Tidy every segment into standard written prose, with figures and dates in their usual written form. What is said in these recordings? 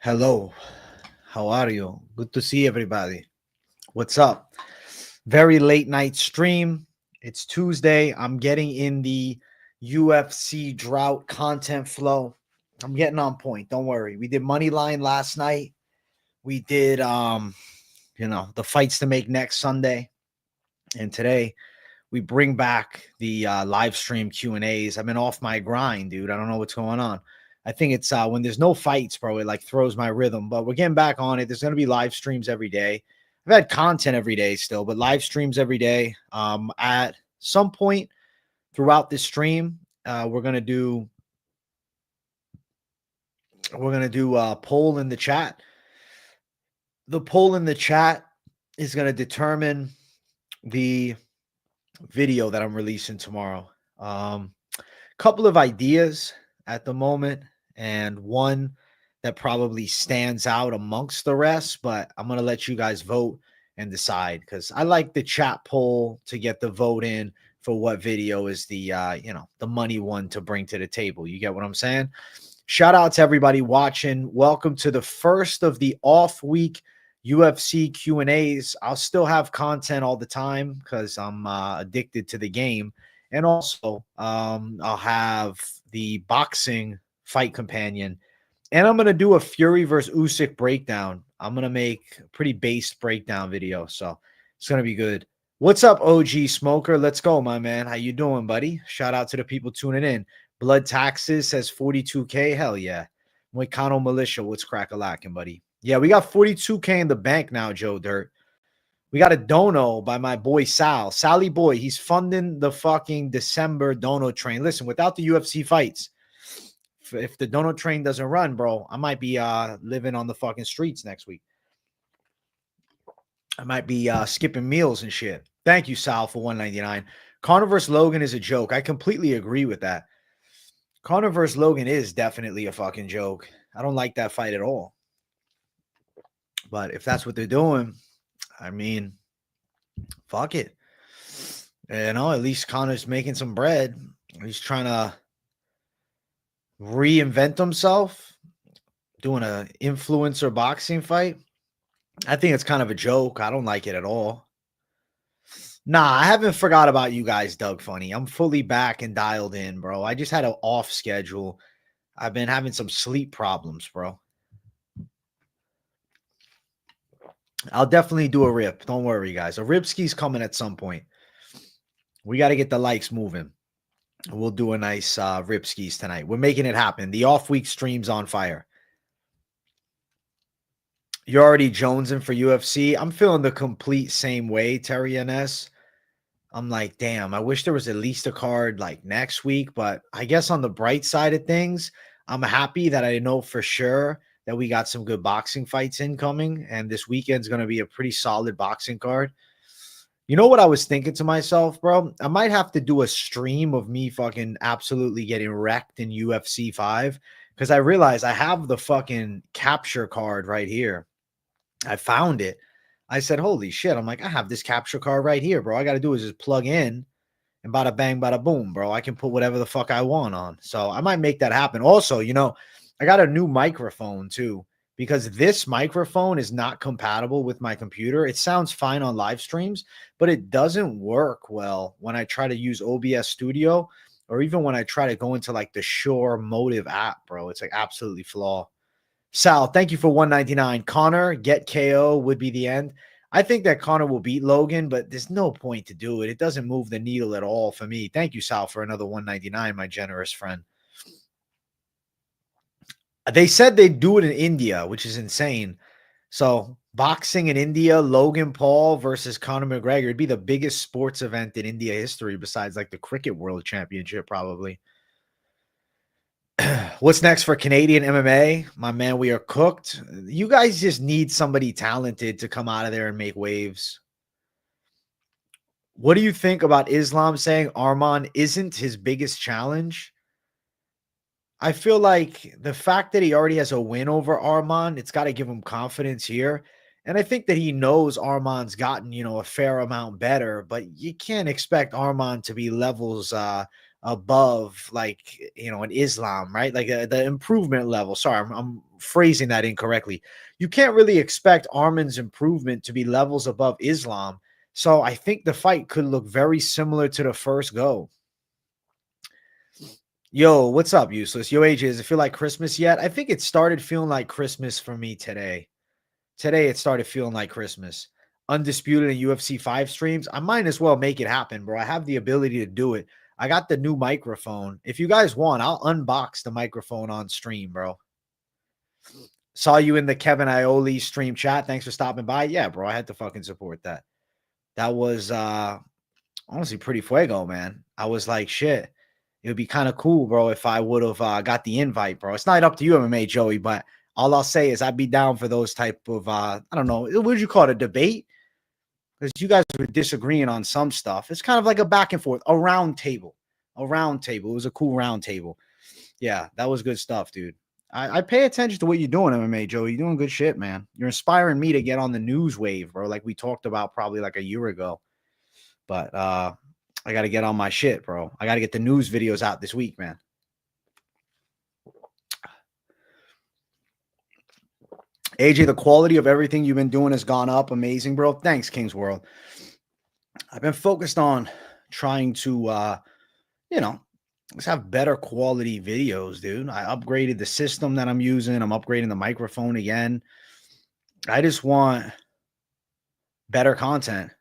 Hello, how are you? Good to see everybody. What's up? Very late night stream. It's Tuesday. I'm getting in the UFC Drought content flow. I'm getting on point. Don't worry. We did Moneyline last night. We did the fights to make next Sunday. And today we bring back the live stream Q&As. I've been off my grind, dude. I don't know what's going on. I think it's when there's no fights, bro, it like throws my rhythm. But we're getting back on it. There's going to be live streams every day. I've had content every day still, but live streams every day. At some point throughout this stream, we're gonna do a poll in the chat. The poll in the chat is going to determine the video that I'm releasing tomorrow. Couple of ideas at the moment, and one that probably stands out amongst the rest, but I'm going to let you guys vote and decide, because I like the chat poll to get the vote in for what video is the the money one to bring to the table. You get what I'm saying? Shout out to everybody watching. Welcome to the first of the off week UFC Q&As. I'll still have content all the time because I'm addicted to the game. And also, I'll have the boxing fight companion. And I'm going to do a Fury versus Usyk breakdown. I'm going to make a pretty based breakdown video. So it's going to be good. What's up, OG Smoker? Let's go, my man. How you doing, buddy? Shout out to the people tuning in. Blood Taxes says 42K. Hell yeah. Moicano Militia, what's crack-a-lacking, buddy? Yeah, we got 42K in the bank now, Joe Dirt. We got a dono by my boy Sal. Sally Boy, he's funding the fucking December dono train. Listen, without the UFC fights, if the dono train doesn't run, bro, I might be living on the fucking streets next week. I might be skipping meals and shit. Thank you, Sal, for $1.99. Conor vs. Logan is a joke. I completely agree with that. Conor vs. Logan is definitely a fucking joke. I don't like that fight at all. But if that's what they're doing, I mean, fuck it. You know, at least Conor's making some bread. He's trying to reinvent himself, doing an influencer boxing fight. I think it's kind of a joke. I don't like it at all. Nah, I haven't forgot about you guys, Doug Funny. I'm fully back and dialed in, bro. I just had an off schedule. I've been having some sleep problems, bro. I'll definitely do a rip. Don't worry, guys. A ripski's coming at some point. We got to get the likes moving. We'll do a nice ripskis tonight. We're making it happen. The off-week stream's on fire. You're already jonesing for UFC. I'm feeling the complete same way, Terry NS. I'm like, damn, I wish there was at least a card like next week. But I guess on the bright side of things, I'm happy that I know for sure that we got some good boxing fights incoming. And this weekend's going to be a pretty solid boxing card. You know what I was thinking to myself, bro? I might have to do a stream of me fucking absolutely getting wrecked in UFC 5. Because I realized I have the fucking capture card right here. I found it. I said, holy shit. I'm like, I have this capture card right here, bro. All I got to do is just plug in and bada bang, bada boom, bro. I can put whatever the fuck I want on. So I might make that happen. Also, you know, I got a new microphone too, because this microphone is not compatible with my computer. It sounds fine on live streams, but it doesn't work well when I try to use OBS Studio, or even when I try to go into like the Shure Motive app, bro. It's like absolutely flaw. Sal, thank you for $1.99. Conor, get KO would be the end. I think that Conor will beat Logan, but there's no point to do it. It doesn't move the needle at all for me. Thank you, Sal, for another $1.99, my generous friend. They said they'd do it in India, which is insane. So boxing in India, Logan Paul versus Conor McGregor. It'd be the biggest sports event in India history besides like the Cricket World Championship, probably. What's next for Canadian MMA? My man, we are cooked. You guys just need somebody talented to come out of there and make waves. What do you think about Islam saying Arman isn't his biggest challenge? I feel like the fact that he already has a win over Arman, it's got to give him confidence here. And I think that he knows Arman's gotten, you know, a fair amount better, but you can't expect Arman to be levels above, like, an Islam, right? Like the improvement level. Sorry, I'm phrasing that incorrectly. You can't really expect Arman's improvement to be levels above Islam. So I think the fight could look very similar to the first go. Yo, what's up, Useless? Yo, AJ, does it feel like Christmas yet? I think it started feeling like Christmas for me today. Today, it started feeling like Christmas. Undisputed in UFC 5 streams. I might as well make it happen, bro. I have the ability to do it. I got the new microphone. If you guys want, I'll unbox the microphone on stream, bro. Saw you in the Kevin Ioli stream chat. Thanks for stopping by. Yeah, bro. I had to fucking support that. That was honestly pretty fuego, man. I was like, shit. It would be kind of cool, bro, if I would have got the invite, bro. It's not up to you, MMA Joey, but all I'll say is I'd be down for those type of, I don't know, what would you call it, a debate? Because you guys were disagreeing on some stuff. It's kind of like a back and forth, a round table. A round table. It was a cool round table. Yeah, that was good stuff, dude. I pay attention to what you're doing, MMA Joey. You're doing good shit, man. You're inspiring me to get on the news wave, bro, like we talked about probably like a year ago. But I got to get on my shit, bro. I got to get the news videos out this week, man. AJ, the quality of everything you've been doing has gone up. Amazing, bro. Thanks, King's World. I've been focused on trying to, let's have better quality videos, dude. I upgraded the system that I'm using. I'm upgrading the microphone again. I just want better content.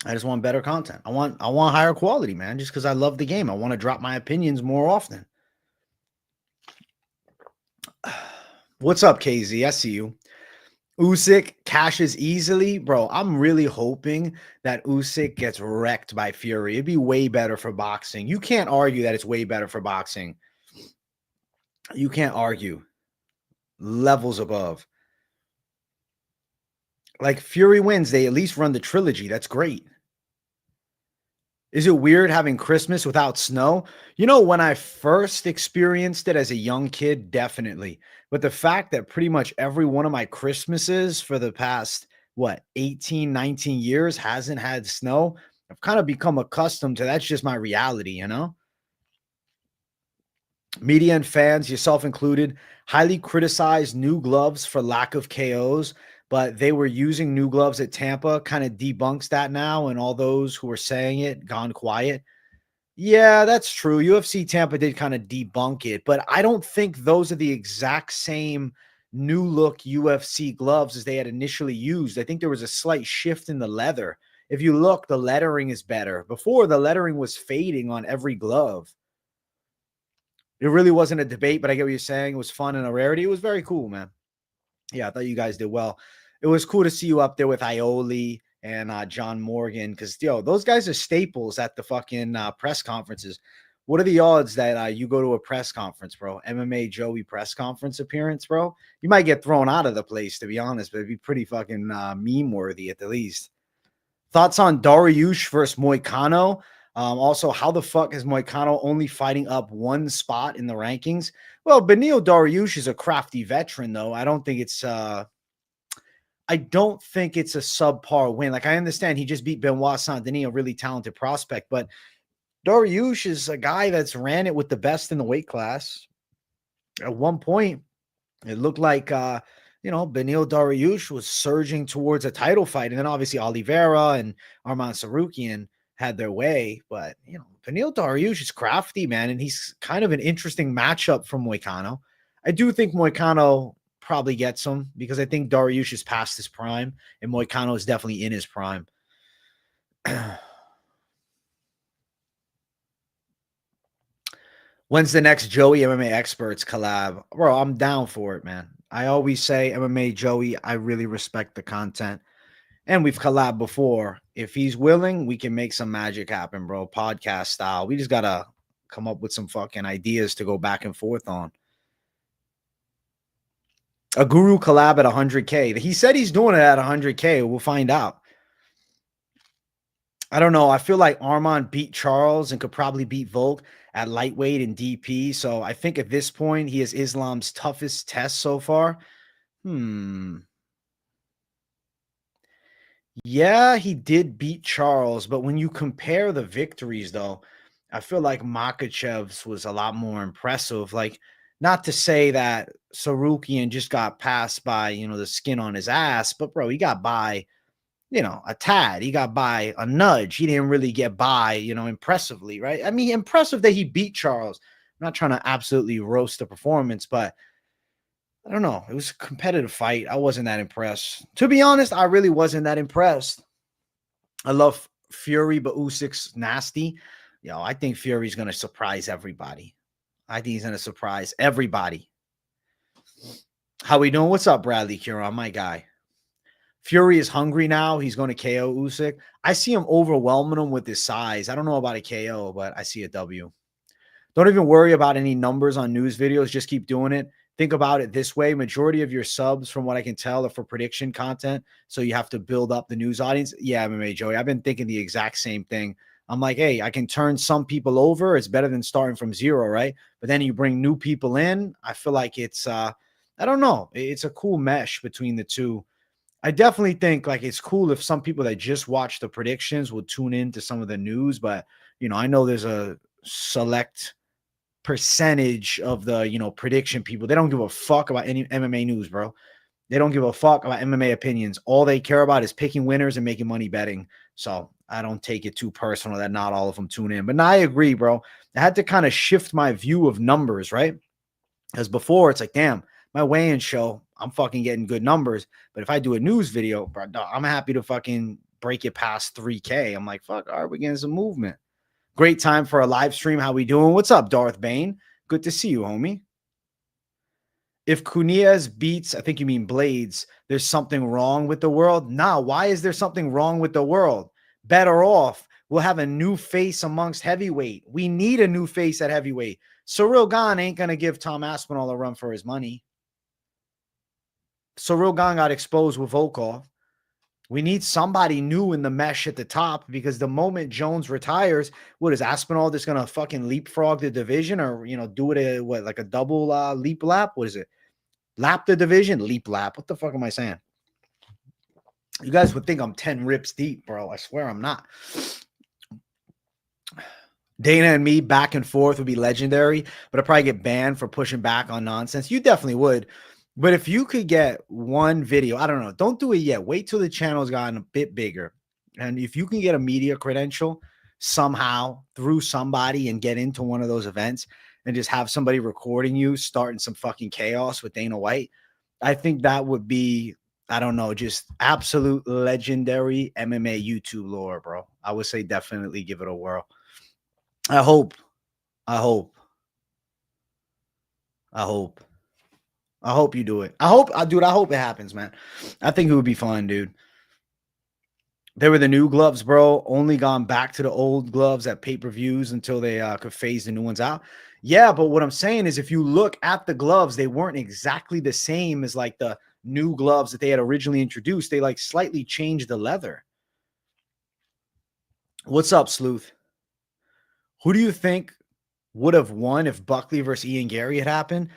I just want better content. I want higher quality, man, just because I love the game. I want to drop my opinions more often. What's up, KZ? I see you. Usyk cashes easily. Bro, I'm really hoping that Usyk gets wrecked by Fury. It'd be way better for boxing. You can't argue that it's way better for boxing. You can't argue. Levels above. Like, Fury wins, they at least run the trilogy. That's great. Is it weird having Christmas without snow? When I first experienced it as a young kid, definitely. But the fact that pretty much every one of my Christmases for the past, 18, 19 years hasn't had snow, I've kind of become accustomed to that's just my reality, Media and fans, yourself included, highly criticized new gloves for lack of KOs, but they were using new gloves at Tampa, kind of debunks that now, and all those who were saying it gone quiet. Yeah, that's true. UFC Tampa did kind of debunk it, but I don't think those are the exact same new look UFC gloves as they had initially used. I think there was a slight shift in the leather. If you look, the lettering is better. Before, the lettering was fading on every glove. It really wasn't a debate, but I get what you're saying. It was fun and a rarity. It was very cool, man. Yeah, I thought you guys did well. It was cool to see you up there with Ioli and John Morgan because, those guys are staples at the fucking press conferences. What are the odds that you go to a press conference, bro? MMA Joey press conference appearance, bro? You might get thrown out of the place, to be honest, but it'd be pretty fucking meme-worthy at the least. Thoughts on Dariush versus Moicano? Also, how the fuck is Moicano only fighting up one spot in the rankings? Well, Beneil Dariush is a crafty veteran, though. I don't think it's a subpar win. Like, I understand he just beat Benoit Saint-Denis, a really talented prospect, but Dariush is a guy that's ran it with the best in the weight class. At one point, it looked like Beneil Dariush was surging towards a title fight, and then obviously Oliveira and Arman Sarukian had their way, but Beneil Dariush is crafty, man, and he's kind of an interesting matchup from Moicano. I do think Moicano probably gets him because I think Dariush is past his prime, and Moicano is definitely in his prime. When's the next Joey MMA Experts collab? Bro, I'm down for it, man. I always say MMA Joey, I really respect the content. And we've collabed before. If he's willing, we can make some magic happen, bro. Podcast style. We just got to come up with some fucking ideas to go back and forth on. A Guru collab at 100K. He said he's doing it at 100K. We'll find out. I don't know. I feel like Arman beat Charles and could probably beat Volk at lightweight and DP. So I think at this point, he is Islam's toughest test so far. Yeah, he did beat Charles, but when you compare the victories, though, I feel like Makhachev's was a lot more impressive. Like, not to say that Sarukian just got passed by, the skin on his ass, but bro, he got by, a tad. He got by a nudge. He didn't really get by, impressively, right? I mean, impressive that he beat Charles. I'm not trying to absolutely roast the performance, but I don't know. It was a competitive fight. I wasn't that impressed. To be honest, I really wasn't that impressed. I love Fury, but Usyk's nasty. I think Fury's going to surprise everybody. I think he's going to surprise everybody. How we doing? What's up, Bradley Curon, my guy? Fury is hungry now. He's going to KO Usyk. I see him overwhelming him with his size. I don't know about a KO, but I see a W. Don't even worry about any numbers on news videos. Just keep doing it. Think about it this way. Majority of your subs, from what I can tell, are for prediction content. So you have to build up the news audience. Yeah, MMA Joey. I've been thinking the exact same thing. I'm like, hey, I can turn some people over. It's better than starting from zero, right? But then you bring new people in. I feel like it's, I don't know. It's a cool mesh between the two. I definitely think like it's cool if some people that just watch the predictions will tune into some of the news. But, I know there's a select percentage of the prediction people. They don't give a fuck about any MMA news, bro. They don't give a fuck about MMA opinions. All they care about is picking winners and making money betting. So I don't take it too personal that not all of them tune in. But now I agree, bro. I had to kind of shift my view of numbers, right? Because before it's like, damn, my weigh-in show, I'm fucking getting good numbers. But if I do a news video, bro, I'm happy to fucking break it past 3K. I'm like, fuck, all right, we're getting some movement. Great time for a live stream. How we doing? What's up, Darth Bane? Good to see you, homie. If Cunez beats, I think you mean Blades, there's something wrong with the world. Nah, why is there something wrong with the world? Better off. We'll have a new face amongst heavyweight. We need a new face at heavyweight. Ciryl Gane ain't going to give Tom Aspinall a run for his money. Ciryl Gane got exposed with Volkov. We need somebody new in the mesh at the top because the moment Jones retires, what is Aspinall just going to fucking leapfrog the division or, do it like a double leap lap? What is it? Lap the division? Leap lap. What the fuck am I saying? You guys would think I'm 10 rips deep, bro. I swear I'm not. Dana and me back and forth would be legendary, but I'd probably get banned for pushing back on nonsense. You definitely would. But if you could get one video, I don't know, don't do it yet. Wait till the channel's gotten a bit bigger. And if you can get a media credential somehow through somebody and get into one of those events and just have somebody recording you starting some fucking chaos with Dana White, I think that would be, I don't know, just absolute legendary MMA YouTube lore, bro. I would say definitely give it a whirl. I hope you do it. I hope it happens, man. I think it would be fun, dude. They were the new gloves, bro. Only gone back to the old gloves at pay-per-views until they could phase the new ones out. Yeah, but what I'm saying is if you look at the gloves, they weren't exactly the same as like the new gloves that they had originally introduced. They like slightly changed the leather. What's up, Sleuth? Who do you think would have won if Buckley versus Ian Gary had happened?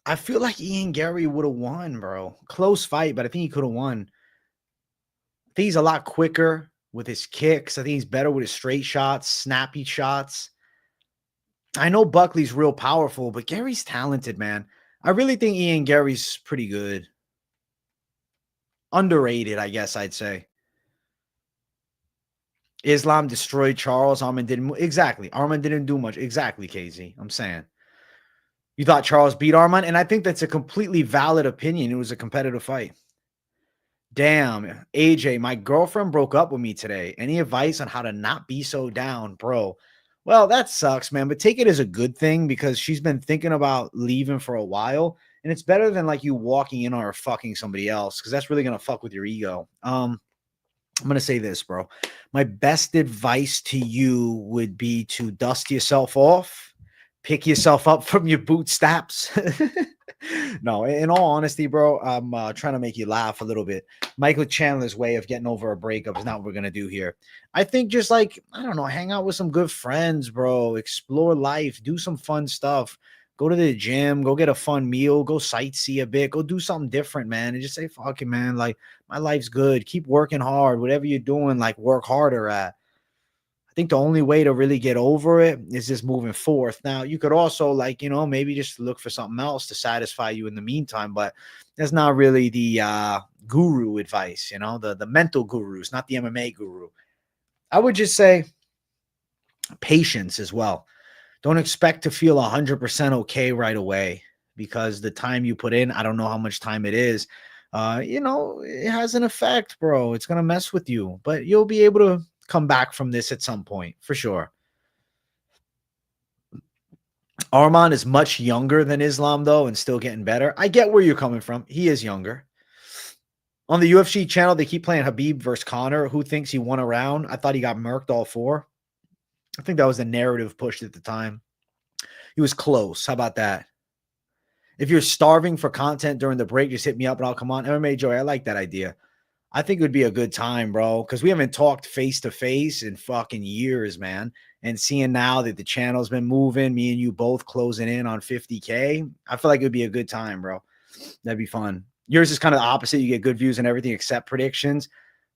I feel like Ian Gary would have won, bro. Close fight, but I think he could have won. I think he's a lot quicker with his kicks. I think he's better with his straight shots, snappy shots. I know Buckley's real powerful, but Gary's talented, man. I really think Ian Gary's pretty good. Underrated, I guess I'd say. Islam destroyed Charles. Arman didn't. Exactly. Arman didn't do much. Exactly, KZ. I'm saying. You thought Charles beat Arman? And I think that's a completely valid opinion. It was a competitive fight. Damn, AJ, my girlfriend broke up with me today. Any advice on how to not be so down, bro? Well, that sucks, man, but take it as a good thing because she's been thinking about leaving for a while, and it's better than like you walking in on her fucking somebody else because that's really going to fuck with your ego. I'm going to say this, bro. My best advice to you would be to dust yourself off, pick yourself up from your bootstraps. No, in all honesty, bro, I'm trying to make you laugh a little bit. Michael Chandler's way of getting over a breakup is not what we're going to do here. I think just like, I don't know, hang out with some good friends, bro. Explore life. Do some fun stuff. Go to the gym, go get a fun meal, go sightsee a bit, go do something different, man. And just say, fuck it, man. Like, my life's good. Keep working hard. Whatever you're doing, like, work harder at. I think the only way to really get over it is just moving forth. Now, you could also, like, maybe just look for something else to satisfy you in the meantime, but that's not really the guru advice, the mental gurus, not the MMA guru. I would just say patience as well. Don't expect to feel 100% okay right away, because the time you put in, I don't know how much time it is. It has an effect, bro. It's going to mess with you, but you'll be able to come back from this at some point for sure. Arman is much younger than Islam, though, and still getting better. I get where you're coming from. He is younger. On the UFC channel, they keep playing Habib versus Conor. Who thinks he won a round? I thought he got murked all four. I think that was the narrative pushed at the time. He was close. How about that? If you're starving for content during the break, just hit me up and I'll come on. MMA Joy, I like that idea. I think it would be a good time, bro, because we haven't talked face-to-face in fucking years, man. And seeing now that the channel's been moving, me and you both closing in on 50K, I feel like it would be a good time, bro. That'd be fun. Yours is kind of the opposite. You get good views and everything except predictions.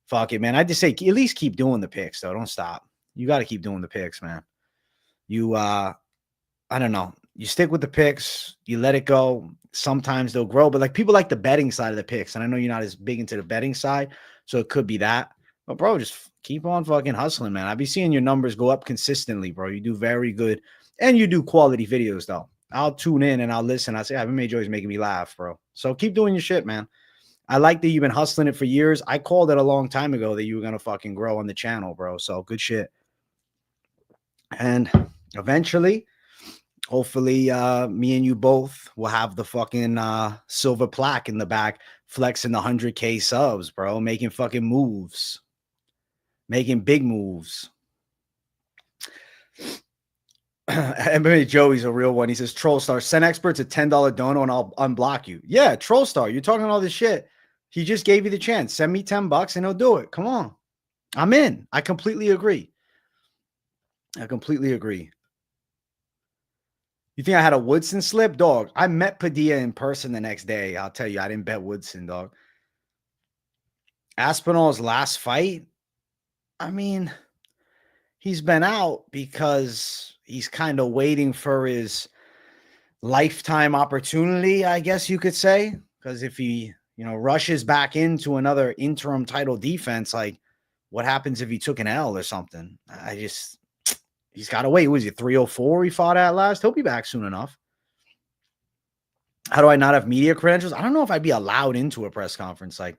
Fuck it, man. I just say at least keep doing the picks, though. Don't stop. You got to keep doing the picks, man. I don't know. You stick with the picks. You let it go. Sometimes they'll grow, but like people like the betting side of the picks. And I know you're not as big into the betting side, so it could be that. But bro, just keep on fucking hustling, man. I be seeing your numbers go up consistently, bro. You do very good, and you do quality videos, though. I'll tune in and I'll listen. I say, I've made Joy's making me laugh, bro. So keep doing your shit, man. I like that you've been hustling it for years. I called it a long time ago that you were gonna fucking grow on the channel, bro. So good shit. And eventually, hopefully, me and you both will have the fucking silver plaque in the back, flexing the 100K subs, bro, making fucking moves, making big moves. MMA Joey's a real one. He says, Troll Star, send experts a $10 dono and I'll unblock you. Yeah, Troll Star, you're talking all this shit. He just gave you the chance. Send me $10 and he'll do it. Come on. I'm in. I completely agree. I completely agree. You think I had a Woodson slip? Dog, I met Padilla in person the next day. I'll tell you, I didn't bet Woodson, dog. Aspinall's last fight? I mean, he's been out because he's kind of waiting for his lifetime opportunity, I guess you could say. Because if he, rushes back into another interim title defense, like, what happens if he took an L or something? He's got to wait. Was he 304 he fought at last? He'll be back soon enough. How do I not have media credentials? I don't know if I'd be allowed into a press conference. Like,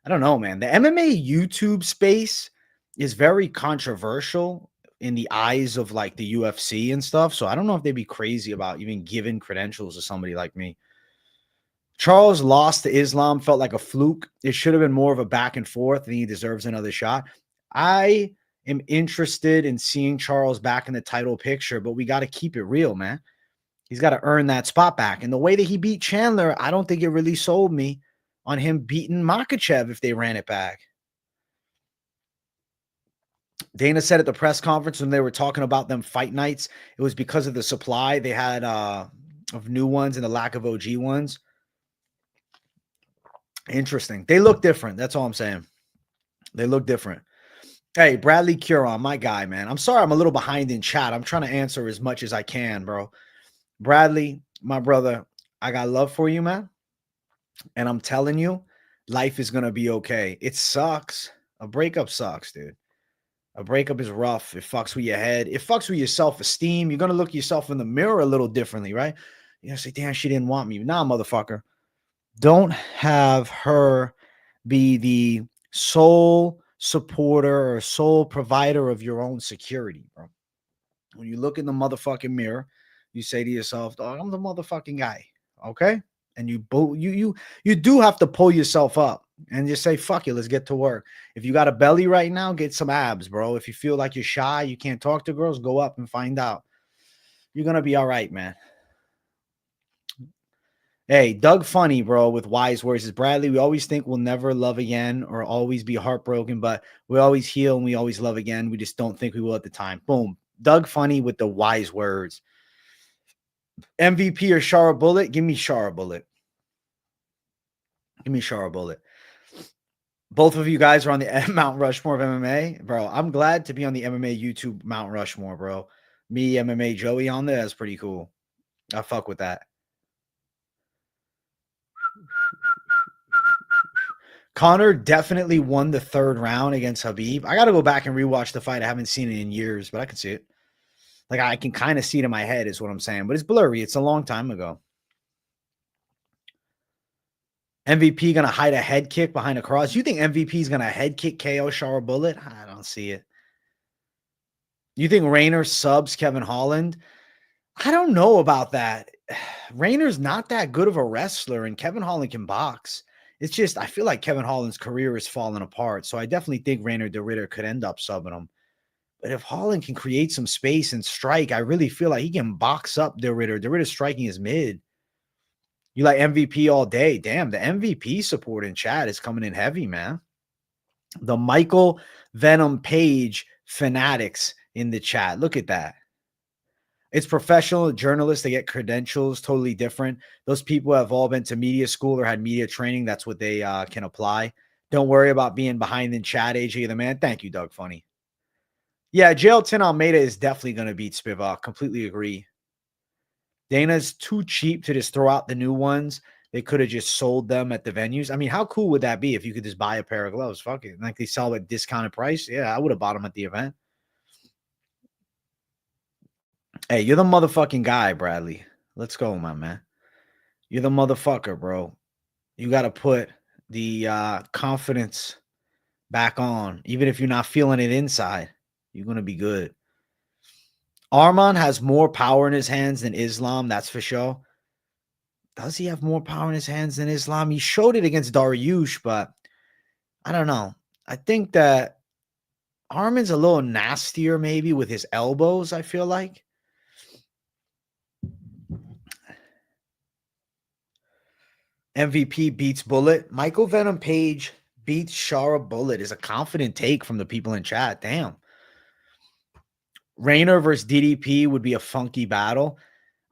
I don't know, man. The MMA YouTube space is very controversial in the eyes of like the UFC and stuff. So I don't know if they'd be crazy about even giving credentials to somebody like me. Charles lost to Islam, felt like a fluke. It should have been more of a back and forth, and he deserves another shot. I am interested in seeing Charles back in the title picture, but we got to keep it real, man. He's got to earn that spot back. And the way that he beat Chandler, I don't think it really sold me on him beating Makhachev if they ran it back. Dana said at the press conference when they were talking about them fight nights, it was because of the supply they had of new ones and the lack of OG ones. Interesting. They look different. That's all I'm saying. They look different. Hey, Bradley Curon, my guy, man. I'm sorry I'm a little behind in chat. I'm trying to answer as much as I can, bro. Bradley, my brother, I got love for you, man. And I'm telling you, life is going to be okay. It sucks. A breakup sucks, dude. A breakup is rough. It fucks with your head. It fucks with your self-esteem. You're going to look yourself in the mirror a little differently, right? You're going to say, damn, she didn't want me. Nah, motherfucker. Don't have her be the sole supporter or sole provider of your own security, bro. When you look in the motherfucking mirror, you say to yourself, dog, I'm the motherfucking guy. Okay? And you do have to pull yourself up and just say, fuck it, let's get to work. If you got a belly right now, get some abs, bro. If you feel like you're shy, you can't talk to girls, go up and find out. You're going to be all right, man. Hey, Doug Funny, bro, with wise words is Bradley. We always think we'll never love again or always be heartbroken, but we always heal and we always love again. We just don't think we will at the time. Boom. Doug Funny with the wise words. MVP or Shara Bullet? Give me Shara Bullet. Give me Shara Bullet. Both of you guys are on the Mount Rushmore of MMA. Bro, I'm glad to be on the MMA YouTube Mount Rushmore, bro. Me, MMA Joey on there. That's pretty cool. I fuck with that. Connor definitely won the third round against Habib. I got to go back and rewatch the fight. I haven't seen it in years, but I can see it. Like, I can kind of see it in my head is what I'm saying, but it's blurry. It's a long time ago. MVP going to hide a head kick behind a cross. You think MVP is going to head kick KO Shara Bullet? I don't see it. You think Rayner subs Kevin Holland? I don't know about that. Rayner's not that good of a wrestler, and Kevin Holland can box. It's just, I feel like Kevin Holland's career is falling apart. So I definitely think Rayner de Ritter could end up subbing him. But if Holland can create some space and strike, I really feel like he can box up de Ritter. De Ritter's striking is mid. You like MVP all day. Damn, the MVP support in chat is coming in heavy, man. The Michael Venom Page fanatics in the chat. Look at that. It's professional journalists. They get credentials, totally different. Those people have all been to media school or had media training. That's what they can apply. Don't worry about being behind in chat, AJ the man. Thank you, Doug Funny. Yeah, Jailton Almeida is definitely going to beat Spivak. Completely agree. Dana's too cheap to just throw out the new ones. They could have just sold them at the venues. I mean, how cool would that be if you could just buy a pair of gloves? Fuck it. Like they sell at discounted price. Yeah, I would have bought them at the event. Hey, you're the motherfucking guy, Bradley. Let's go, my man. You're the motherfucker, bro. You got to put the confidence back on. Even if you're not feeling it inside, you're going to be good. Arman has more power in his hands than Islam. That's for sure. Does he have more power in his hands than Islam? He showed it against Dariush, but I don't know. I think that Arman's a little nastier maybe with his elbows, I feel like. MVP beats Bullet. Michael Venom Page beats Shara Bullet is a confident take from the people in chat. Damn. Rayner versus DDP would be a funky battle.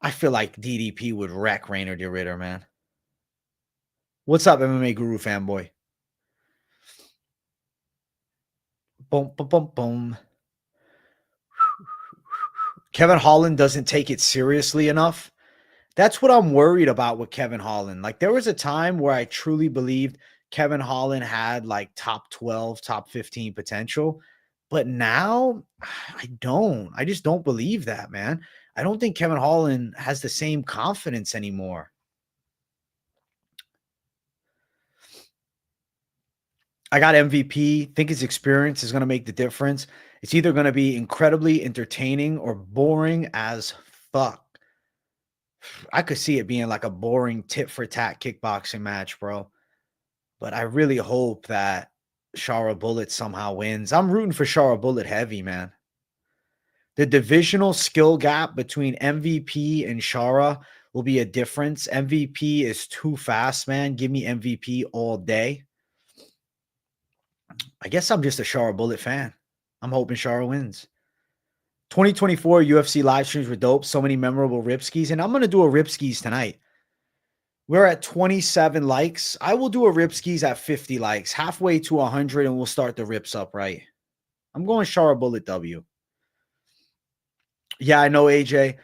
I feel like DDP would wreck Rayner de Ritter, man. What's up, MMA Guru fanboy? Boom, boom, boom, boom. Kevin Holland doesn't take it seriously enough. That's what I'm worried about with Kevin Holland. Like, there was a time where I truly believed Kevin Holland had like top 12, top 15 potential. But now I don't. I just don't believe that, man. I don't think Kevin Holland has the same confidence anymore. I got MVP. Think his experience is going to make the difference. It's either going to be incredibly entertaining or boring as fuck. I could see it being like a boring tit for tat kickboxing match, bro. But I really hope that Shara Bullet somehow wins. I'm rooting for Shara Bullet heavy, man. The divisional skill gap between MVP and Shara will be a difference. MVP is too fast, man. Give me MVP all day. I guess I'm just a Shara Bullet fan. I'm hoping Shara wins. 2024 UFC live streams were dope. So many memorable ripskis. And I'm going to do a ripskis tonight. We're at 27 likes. I will do a ripskis at 50 likes. Halfway to 100 and we'll start the rips up right. I'm going Shara Bullet W. Yeah, I know, AJ.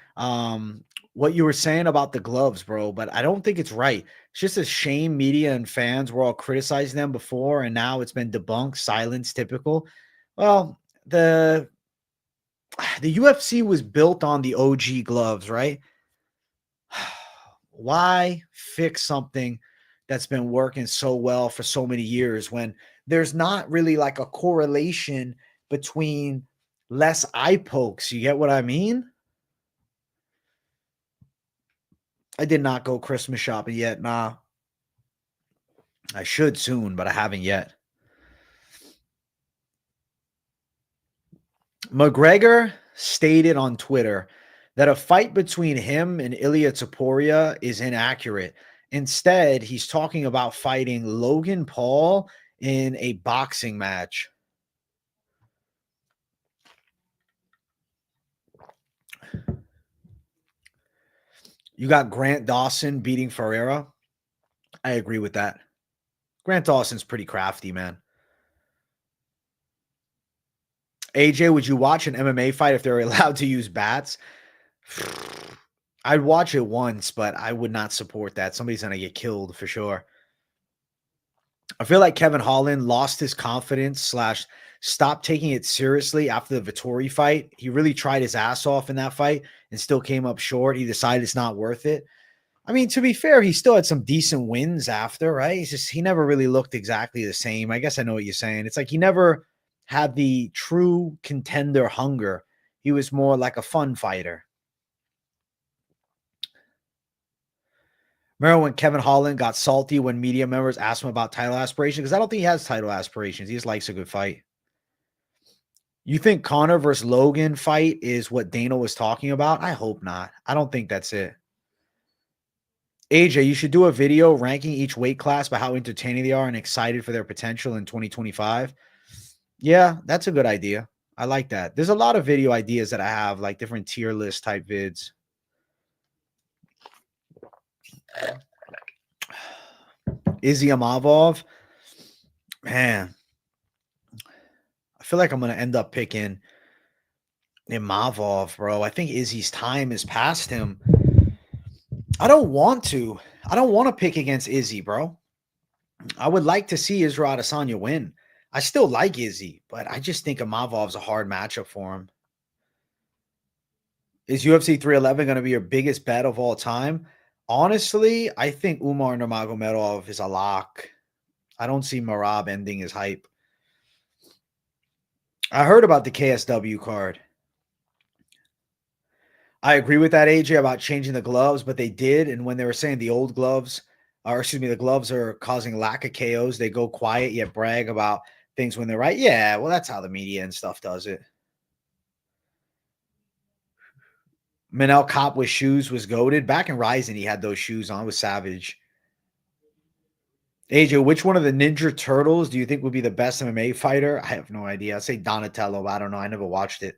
What you were saying about the gloves, bro, but I don't think it's right. It's just a shame media and fans were all criticizing them before, and now it's been debunked, silence, typical. Well, the UFC was built on the OG gloves, right? Why fix something that's been working so well for so many years when there's not really like a correlation between less eye pokes? You get what I mean? I did not go Christmas shopping yet. Nah. I should soon, but I haven't yet. McGregor stated on Twitter that a fight between him and Ilya Topuria is inaccurate. Instead, he's talking about fighting Logan Paul in a boxing match. You got Grant Dawson beating Ferreira. I agree with that. Grant Dawson's pretty crafty, man. AJ, would you watch an MMA fight if they're allowed to use bats? I'd watch it once, but I would not support that. Somebody's going to get killed for sure. I feel like Kevin Holland lost his confidence / stopped taking it seriously after the Vettori fight. He really tried his ass off in that fight and still came up short. He decided it's not worth it. I mean, to be fair, he still had some decent wins after, right? It's just he never really looked exactly the same. I guess I know what you're saying. It's like he never had the true contender hunger. He was more like a fun fighter. Remember when Kevin Holland got salty when media members asked him about title aspirations? Because I don't think he has title aspirations. He just likes a good fight. You think Conor versus Logan fight is what Dana was talking about? I hope not. I don't think that's it. AJ, you should do a video ranking each weight class by how entertaining they are and excited for their potential in 2025. Yeah, that's a good idea. I like that. There's a lot of video ideas that I have, like different tier list type vids. Izzy Amavov. Man, I feel like I'm going to end up picking Imavov, bro. I think Izzy's time is past him. I don't want to. I don't want to pick against Izzy, bro. I would like to see Israel Adesanya win. I still like Izzy, but I just think Imavov's a hard matchup for him. Is UFC 311 going to be your biggest bet of all time? Honestly, I think Umar Nurmagomedov is a lock. I don't see Marab ending his hype. I heard about the KSW card. I agree with that, AJ, about changing the gloves, but they did. And when they were saying the old gloves, or excuse me, the gloves are causing lack of KOs, they go quiet yet brag about things when they're right. Yeah, well, that's how the media and stuff does it. Manel Cop with shoes was goated. Back in Ryzen, he had those shoes on. It was savage. AJ, which one of the Ninja Turtles do you think would be the best MMA fighter? I have no idea. I'd say Donatello, but I don't know. I never watched it.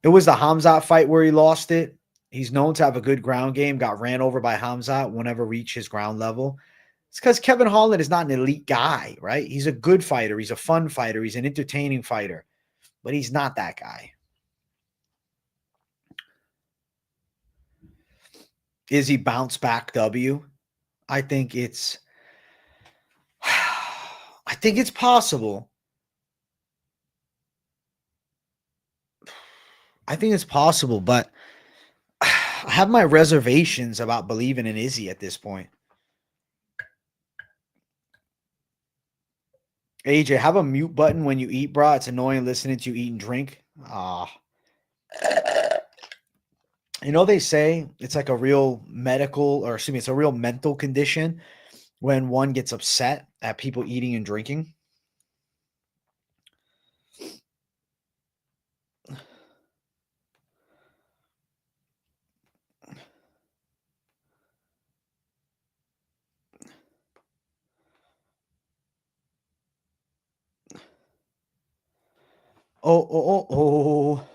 It was the Hamzat fight where he lost it. He's known to have a good ground game, got ran over by Hamzat, will never reach his ground level. It's because Kevin Holland is not an elite guy, right? He's a good fighter. He's a fun fighter. He's an entertaining fighter, but he's not that guy. Is he bounce back W? I think it's possible. I think it's possible, but I have my reservations about believing in Izzy at this point. AJ, have a mute button when you eat, bro. It's annoying listening to you eat and drink. You know, they say it's like a real medical, or excuse me, it's a real mental condition when one gets upset at people eating and drinking. Oh.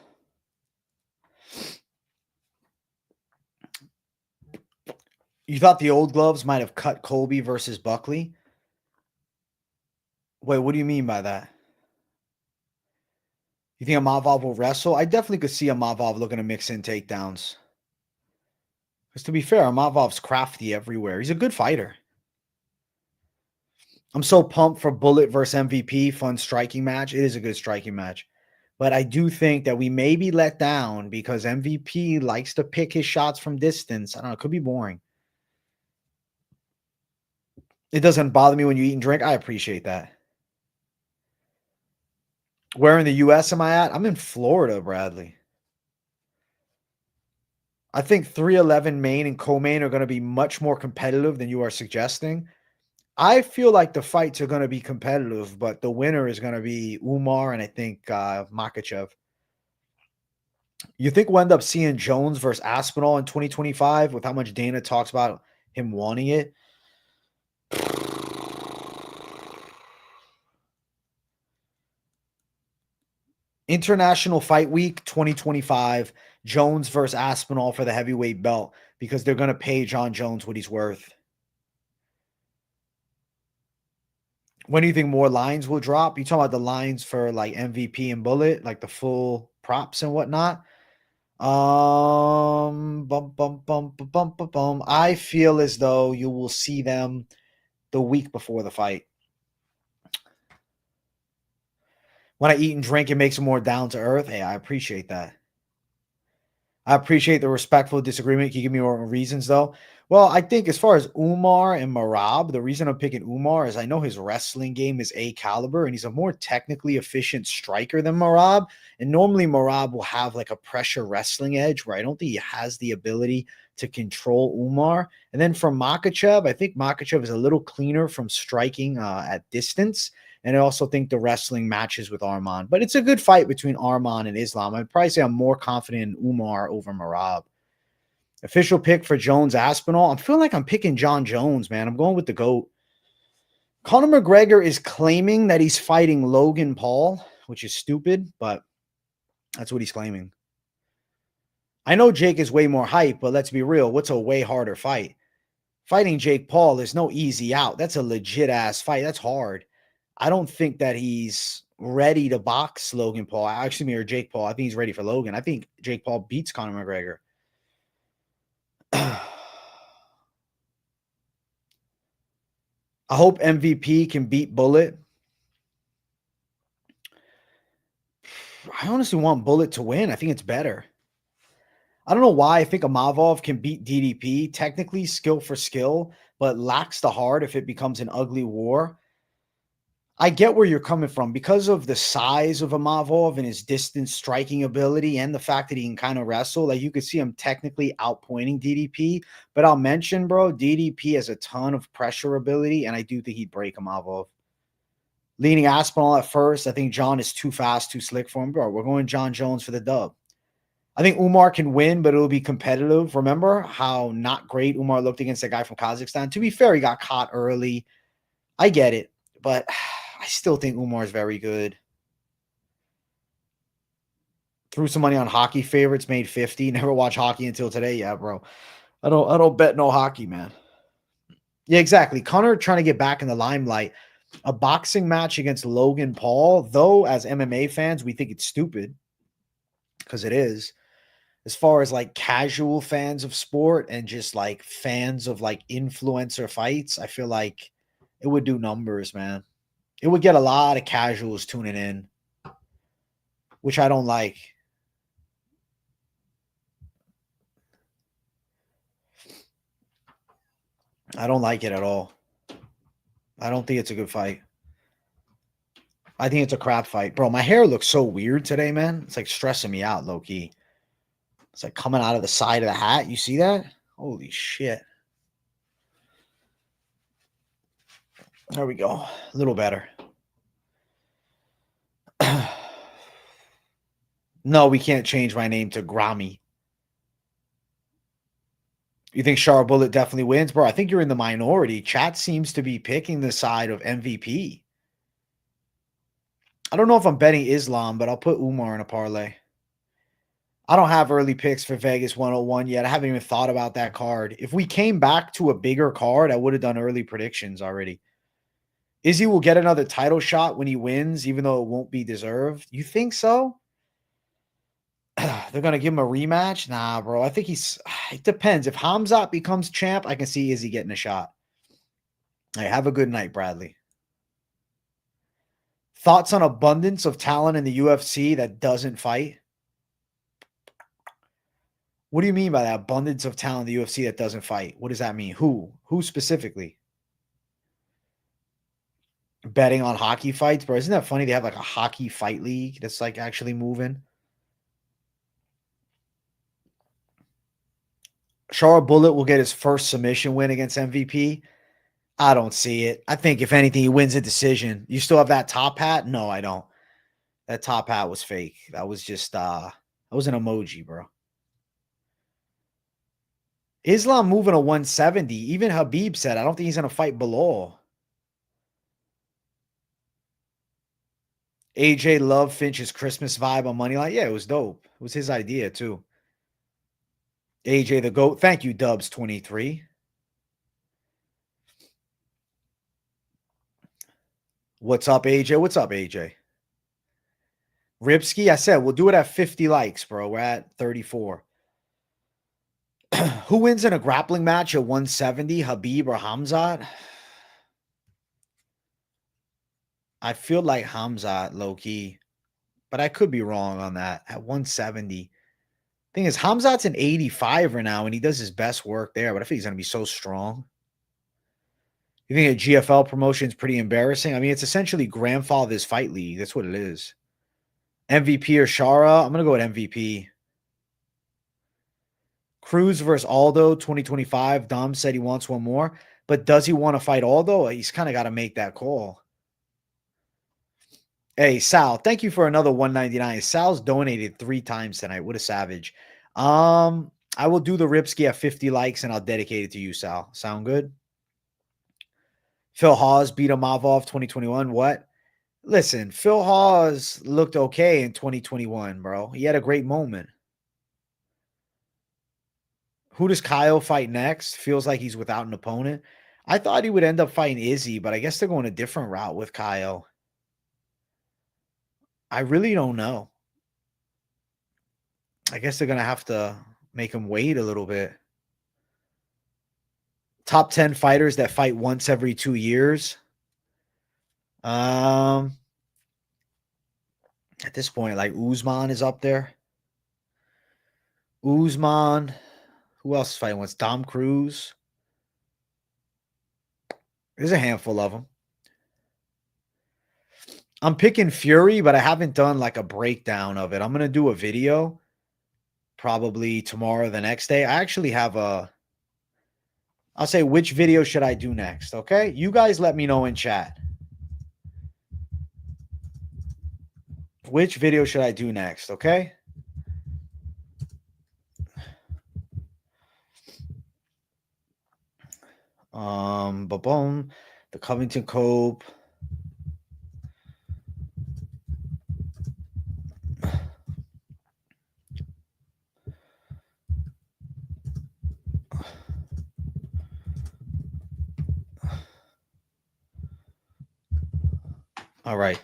You thought the old gloves might have cut Colby versus Buckley? Wait, what do you mean by that? You think Imavov will wrestle? I definitely could see Imavov looking to mix in takedowns. Because to be fair, Imavov's crafty everywhere. He's a good fighter. I'm so pumped for Bullet versus MVP. Fun striking match. It is a good striking match. But I do think that we may be let down because MVP likes to pick his shots from distance. I don't know. It could be boring. It doesn't bother me when you eat and drink. I appreciate that. Where in the U.S. am I at? I'm in Florida, Bradley. I think 311 main and co-main are going to be much more competitive than you are suggesting. I feel like the fights are going to be competitive, but the winner is going to be Umar and I think Makhachev. You think we'll end up seeing Jones versus Aspinall in 2025 with how much Dana talks about him wanting it? International Fight Week 2025, Jones versus Aspinall for the heavyweight belt. because they're going to pay John Jones what he's worth. When do you think more lines will drop? You talking about the lines for like MVP and Bullet, like the full props and whatnot? I feel as though you will see them the week before the fight. When I eat and drink, it makes it more down to earth. Hey, I appreciate that. I appreciate the respectful disagreement. Can you give me more reasons, though? Well, I think as far as Umar and Merab, the reason I'm picking Umar is I know his wrestling game is A caliber, and he's a more technically efficient striker than Merab. And normally Merab will have like a pressure wrestling edge where I don't think he has the ability to control Umar. And then for Makhachev, I think Makhachev is a little cleaner from striking at distance. And I also think the wrestling matches with Arman. But it's a good fight between Arman and Islam. I'd probably say I'm more confident in Umar over Merab. Official pick for Jones Aspinall. I'm feeling like I'm picking John Jones, man. I'm going with the GOAT. Conor McGregor is claiming that he's fighting Logan Paul, which is stupid, but that's what he's claiming. I know Jake is way more hype, but let's be real. What's a way harder fight? Fighting Jake Paul is no easy out. That's a legit ass fight. That's hard. I don't think that he's ready to box Logan Paul. Actually, or Jake Paul. I think he's ready for Logan. I think Jake Paul beats Conor McGregor. I hope MVP can beat Bullet. I honestly want Bullet to win. I think it's better. I don't know why I think Amavov can beat DDP. Technically, skill for skill, but lacks the heart if it becomes an ugly war. I get where you're coming from because of the size of Amavov and his distance striking ability and the fact that he can kind of wrestle. Like you could see him technically outpointing DDP. But I'll mention, bro, DDP has a ton of pressure ability, and I do think he'd break Amavov. Leaning Aspinall at first. I think John is too fast, too slick for him. Bro, we're going John Jones for the dub. I think Umar can win, but it'll be competitive. Remember how not great Umar looked against that guy from Kazakhstan? To be fair, he got caught early. I get it, but I still think Umar is very good. Threw some money on hockey favorites, made 50. Never watched hockey until today. Yeah, bro. I don't bet no hockey, man. Yeah, exactly. Conor trying to get back in the limelight. A boxing match against Logan Paul, though, as MMA fans, we think it's stupid because it is. As far as like casual fans of sport and just like fans of like influencer fights, I feel like it would do numbers, man. It would get a lot of casuals tuning in, which I don't like. I don't like it at all. I don't think it's a good fight. I think it's a crap fight. Bro, my hair looks so weird today, man. It's like stressing me out, low-key. It's like coming out of the side of the hat. You see that? Holy shit. There we go. A little better. No, we can't change my name to Grammy. You think Char Bullet definitely wins? Bro, I think you're in the minority. Chat seems to be picking the side of MVP. I don't know if I'm betting Islam, but I'll put Umar in a parlay. I don't have early picks for Vegas 101 yet. I haven't even thought about that card. If we came back to a bigger card, I would have done early predictions already. Izzy will get another title shot when he wins, even though it won't be deserved. You think so? They're going to give him a rematch? Nah, bro. I think it depends. If Hamzat becomes champ, I can see Izzy getting a shot. Hey, have a good night, Bradley. Thoughts on abundance of talent in the UFC that doesn't fight? What do you mean by that? Abundance of talent in the UFC that doesn't fight? What does that mean? Who? Who specifically? Betting on hockey fights, bro. Isn't that funny? They have like a hockey fight league that's like actually moving. Char Bullet will get his first submission win against MVP. I don't see it. I think if anything, he wins a decision. You still have that top hat? No, I don't. That top hat was fake. That was just that was an emoji, bro. Islam moving a 170. Even Habib said, I don't think he's going to fight below. AJ loved Finch's Christmas vibe on Moneyline. Yeah, it was dope. It was his idea, too. AJ the GOAT. Thank you, Dubs23. What's up, AJ? What's up, AJ? Ripsky, I said we'll do it at 50 likes, bro. We're at 34. Who wins in a grappling match at 170, Habib or Hamzat? I feel like Hamzat, low-key, but I could be wrong on that. At 170. Thing is, Hamzat's an 85 right now, and he does his best work there, but I think he's going to be so strong. You think a GFL promotion is pretty embarrassing? I mean, it's essentially grandfather's fight league. That's what it is. MVP or Shara? I'm going to go with MVP. Cruz versus Aldo 2025. Dom said he wants one more, but does he want to fight Aldo? He's kind of got to make that call. Hey, Sal, thank you for another 199. Sal's donated 3 times tonight. What a savage. I will do the Ripsky at 50 likes, and I'll dedicate it to you, Sal. Sound good? Phil Hawes beat Amavov 2021. What? Listen, Phil Hawes looked okay in 2021, bro. He had a great moment. Who does Kyle fight next? Feels like he's without an opponent. I thought he would end up fighting Izzy, but I guess they're going a different route with Kyle. I really don't know. I guess they're going to have to make him wait a little bit. Top 10 fighters that fight once every 2 years. At this point, like Usman is up there. Usman. Who else is fighting once? Tom Cruise. There's a handful of them. I'm picking Fury, but I haven't done like a breakdown of it. I'm going to do a video probably tomorrow or the next day. I actually have I'll say which video should I do next, okay? You guys let me know in chat. Which video should I do next, okay? Boom. The Covington Cope. All right.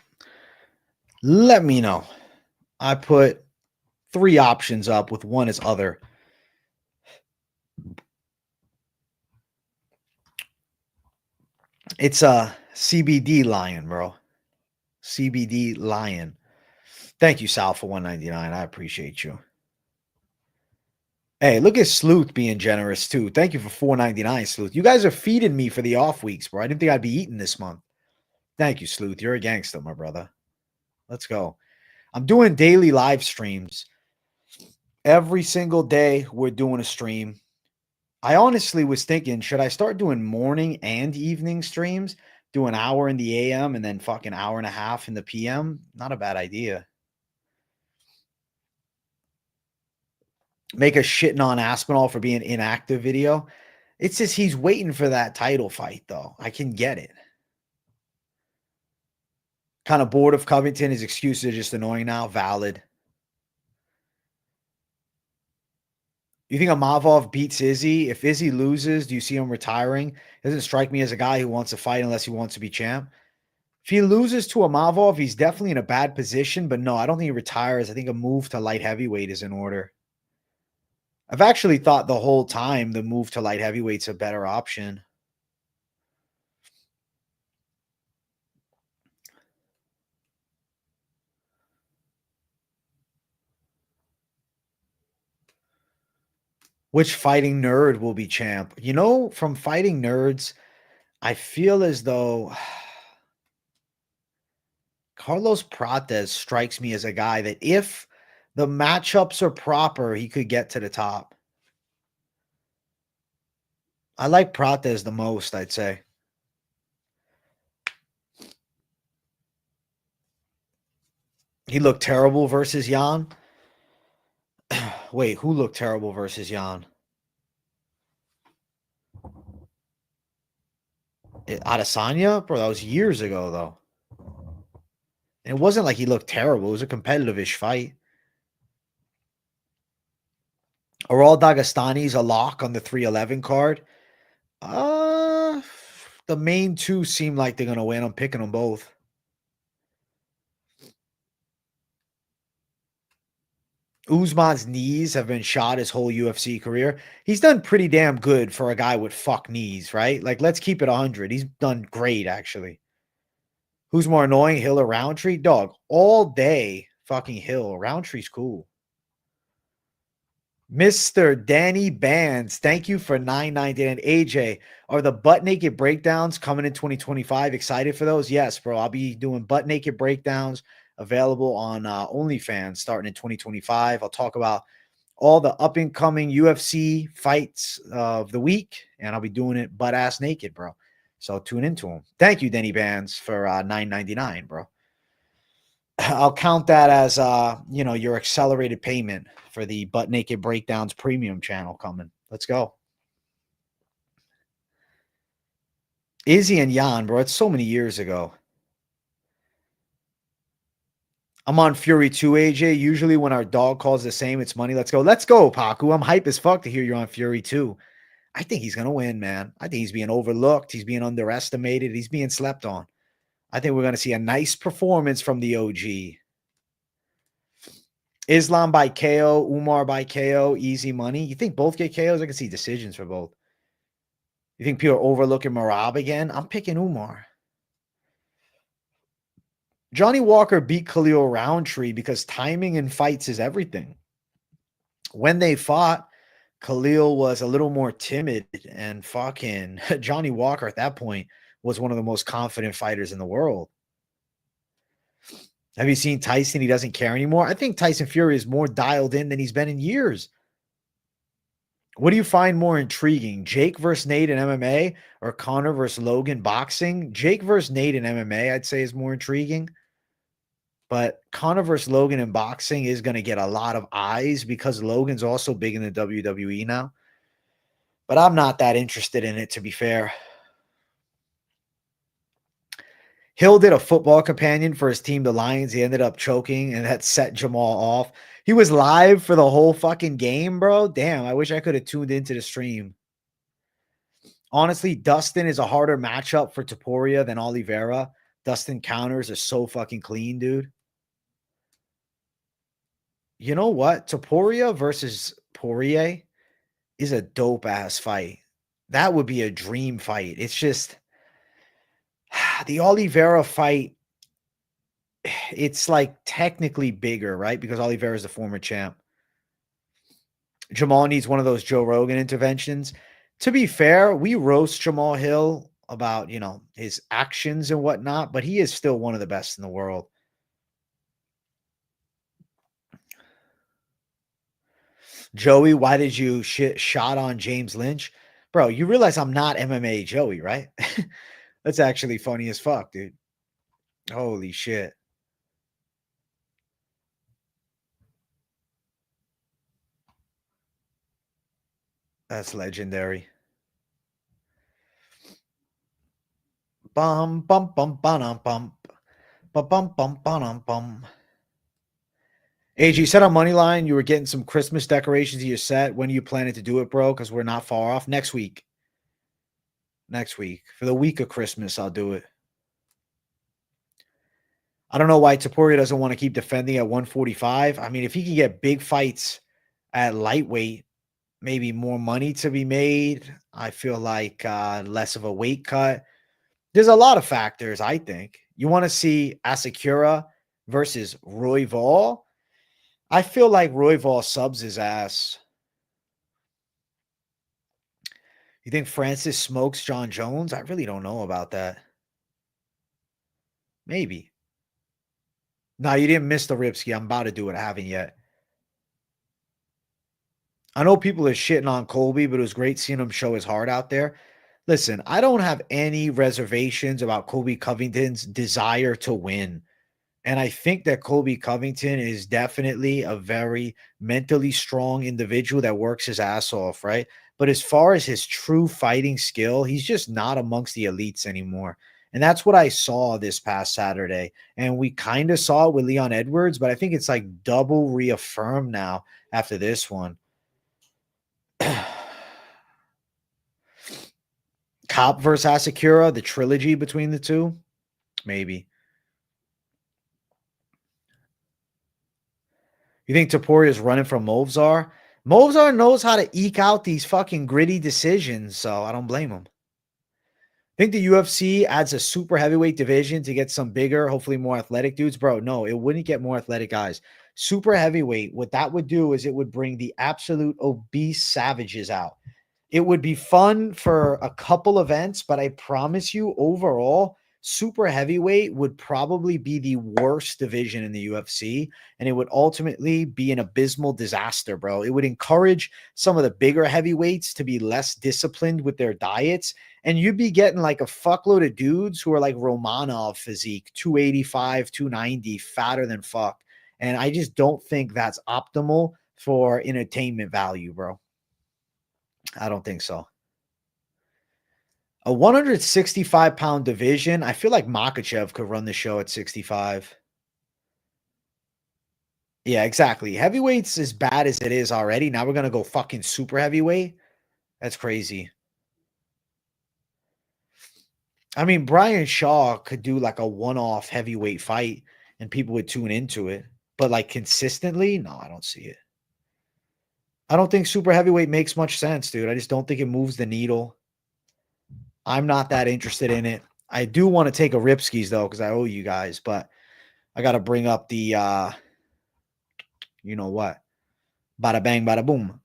Let me know. I put 3 options up with one as other. It's a CBD Lion, bro. CBD Lion. Thank you, Sal, for 199. I appreciate you. Hey, look at Sleuth being generous, too. Thank you for 499, Sleuth. You guys are feeding me for the off weeks, bro. I didn't think I'd be eating this month. Thank you, Sleuth. You're a gangster, my brother. Let's go. I'm doing daily live streams. Every single day, we're doing a stream. I honestly was thinking, should I start doing morning and evening streams? Do an hour in the AM and then fucking hour and a half in the PM? Not a bad idea. Make a shitting on Aspinall for being inactive video. It's just he's waiting for that title fight, though. I can get it. Kind of bored of Covington. His excuses are just annoying now. Valid. You think Amavov beats Izzy? If Izzy loses, do you see him retiring? Doesn't strike me as a guy who wants to fight unless he wants to be champ. If he loses to Amavov, he's definitely in a bad position. But no, I don't think he retires. I think a move to light heavyweight is in order. I've actually thought the whole time the move to light heavyweight's a better option. Which fighting nerd will be champ? You know, from fighting nerds, I feel as though Carlos Prates strikes me as a guy that if the matchups are proper, he could get to the top. I like Prates the most, I'd say. He looked terrible versus Jan. Wait, who looked terrible versus Jan? Adesanya? Bro, that was years ago, though. And it wasn't like he looked terrible. It was a competitive-ish fight. Are all Dagestanis a lock on the 311 card? The main two seem like they're going to win. I'm picking them both. Usman's knees have been shot his whole UFC career. He's done pretty damn good for a guy with fuck knees, right? Like, let's keep it 100. He's done great, actually. Who's more annoying, Hill or Roundtree? Dog, all day, fucking Hill. Roundtree's cool. Mr. Danny Bands, thank you for $9.90. And AJ, are the butt naked breakdowns coming in 2025? Excited for those? Yes, bro. I'll be doing butt naked breakdowns available on OnlyFans starting in 2025. I'll talk about all the up and coming UFC fights of the week, and I'll be doing it butt ass naked, bro. So tune into them. Thank you, Danny Bands, for $9.99, bro. I'll count that as your accelerated payment for the Butt Naked Breakdowns premium channel coming. Let's go. Izzy and Jan, bro. It's so many years ago. I'm on Fury 2, AJ. Usually when our dog calls the same, it's money. Let's go. Let's go, Paku. I'm hype as fuck to hear you're on Fury 2. I think he's going to win, man. I think he's being overlooked. He's being underestimated. He's being slept on. I think we're going to see a nice performance from the OG. Islam by KO, Umar by KO, easy money. You think both get KOs? I can see decisions for both. You think people are overlooking Marab again? I'm picking Umar. Johnny Walker beat Khalil Roundtree because timing in fights is everything. When they fought, Khalil was a little more timid, and fucking Johnny Walker at that point was one of the most confident fighters in the world. Have you seen Tyson? He doesn't care anymore. I think Tyson Fury is more dialed in than he's been in years. What do you find more intriguing? Jake versus Nate in MMA or Conor versus Logan boxing? Jake versus Nate in MMA, I'd say, is more intriguing. But Conor versus Logan in boxing is going to get a lot of eyes because Logan's also big in the WWE now. But I'm not that interested in it, to be fair. Hill did a football companion for his team, the Lions. He ended up choking, and that set Jamal off. He was live for the whole fucking game, bro. Damn, I wish I could have tuned into the stream. Honestly, Dustin is a harder matchup for Topuria than Oliveira. Dustin counters are so fucking clean, dude. You know what? Topuria versus Poirier is a dope-ass fight. That would be a dream fight. It's just the Oliveira fight, it's like technically bigger, right? Because Oliveira is the former champ. Jamal needs one of those Joe Rogan interventions. To be fair, we roast Jamal Hill about, his actions and whatnot, but he is still one of the best in the world. Joey, why did you shot on James Lynch? Bro, you realize I'm not MMA Joey, right? That's actually funny as fuck, dude. Holy shit. That's legendary. Bum bum bum bum bum bum bum bum bum bum. AG, you said on Moneyline you were getting some Christmas decorations to your set. When are you planning to do it, bro? Because we're not far off. Next week. Next week. For the week of Christmas, I'll do it. I don't know why Topuria doesn't want to keep defending at 145. I mean, if he can get big fights at lightweight, maybe more money to be made. I feel like less of a weight cut. There's a lot of factors, I think. You want to see Asakura versus Royval. I feel like Royval subs his ass. You think Francis smokes John Jones? I really don't know about that. Maybe. No, you didn't miss the Ripski. I'm about to do it. I haven't yet. I know people are shitting on Colby, but it was great seeing him show his heart out there. Listen, I don't have any reservations about Colby Covington's desire to win. And I think that Colby Covington is definitely a very mentally strong individual that works his ass off, right? But as far as his true fighting skill, he's just not amongst the elites anymore. And that's what I saw this past Saturday. And we kind of saw it with Leon Edwards, but I think it's like double reaffirmed now after this one. Cop versus Asakura, the trilogy between the two? Maybe. You think Taporia's running from Movzar? Movzar knows how to eke out these fucking gritty decisions, so I don't blame him. I think the UFC adds a super heavyweight division to get some bigger, hopefully more athletic dudes. Bro, no, it wouldn't get more athletic guys. Super heavyweight, what that would do is it would bring the absolute obese savages out. It would be fun for a couple events, but I promise you, overall, super heavyweight would probably be the worst division in the UFC, and it would ultimately be an abysmal disaster, bro. It would encourage some of the bigger heavyweights to be less disciplined with their diets, and you'd be getting like a fuckload of dudes who are like Romanov physique, 285, 290, fatter than fuck. And I just don't think that's optimal for entertainment value, bro. I don't think so. A 165-pound division, I feel like Makhachev could run the show at 65. Yeah, exactly. Heavyweight's as bad as it is already. Now we're going to go fucking super heavyweight. That's crazy. I mean, Brian Shaw could do like a one-off heavyweight fight and people would tune into it. But like consistently, no, I don't see it. I don't think super heavyweight makes much sense, dude. I just don't think it moves the needle. I'm not that interested in it. I do want to take a Ripskis though, because I owe you guys, but I got to bring up the, you know what? Bada bang, bada boom.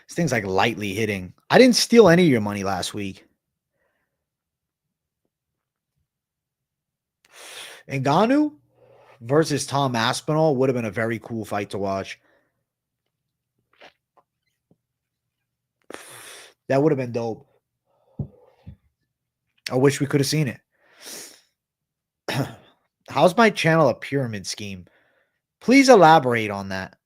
This thing's like lightly hitting. I didn't steal any of your money last week. Ngannou versus Tom Aspinall would have been a very cool fight to watch. That would have been dope. I wish we could have seen it. How's my channel a pyramid scheme? Please elaborate on that.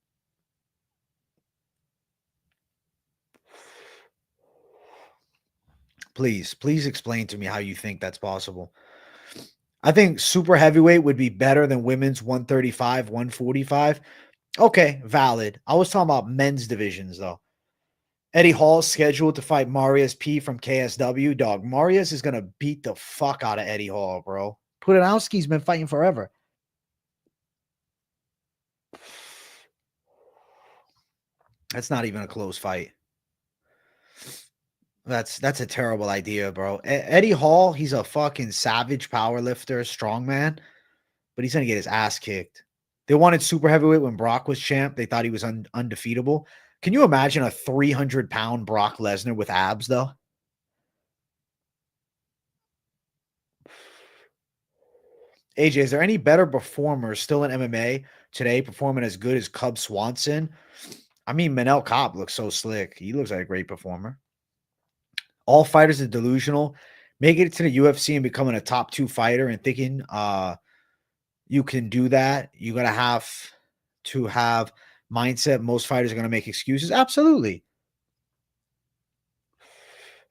Please explain to me how you think that's possible. I think super heavyweight would be better than women's 135, 145. Okay, valid. I was talking about men's divisions, though. Eddie Hall's scheduled to fight Marius P from KSW. Dog, Marius is going to beat the fuck out of Eddie Hall, bro. Putinowski's been fighting forever. That's not even a close fight. That's a terrible idea, bro. Eddie Hall, he's a fucking savage power lifter, strongman, but he's going to get his ass kicked. They wanted super heavyweight when Brock was champ. They thought he was undefeatable. Can you imagine a 300-pound Brock Lesnar with abs, though? AJ, is there any better performers still in MMA today performing as good as Cub Swanson? I mean, Manel Kape looks so slick. He looks like a great performer. All fighters are delusional. Making it to the UFC and becoming a top 2 fighter and thinking you can do that, you're going to have mindset. Most fighters are going to make excuses. Absolutely.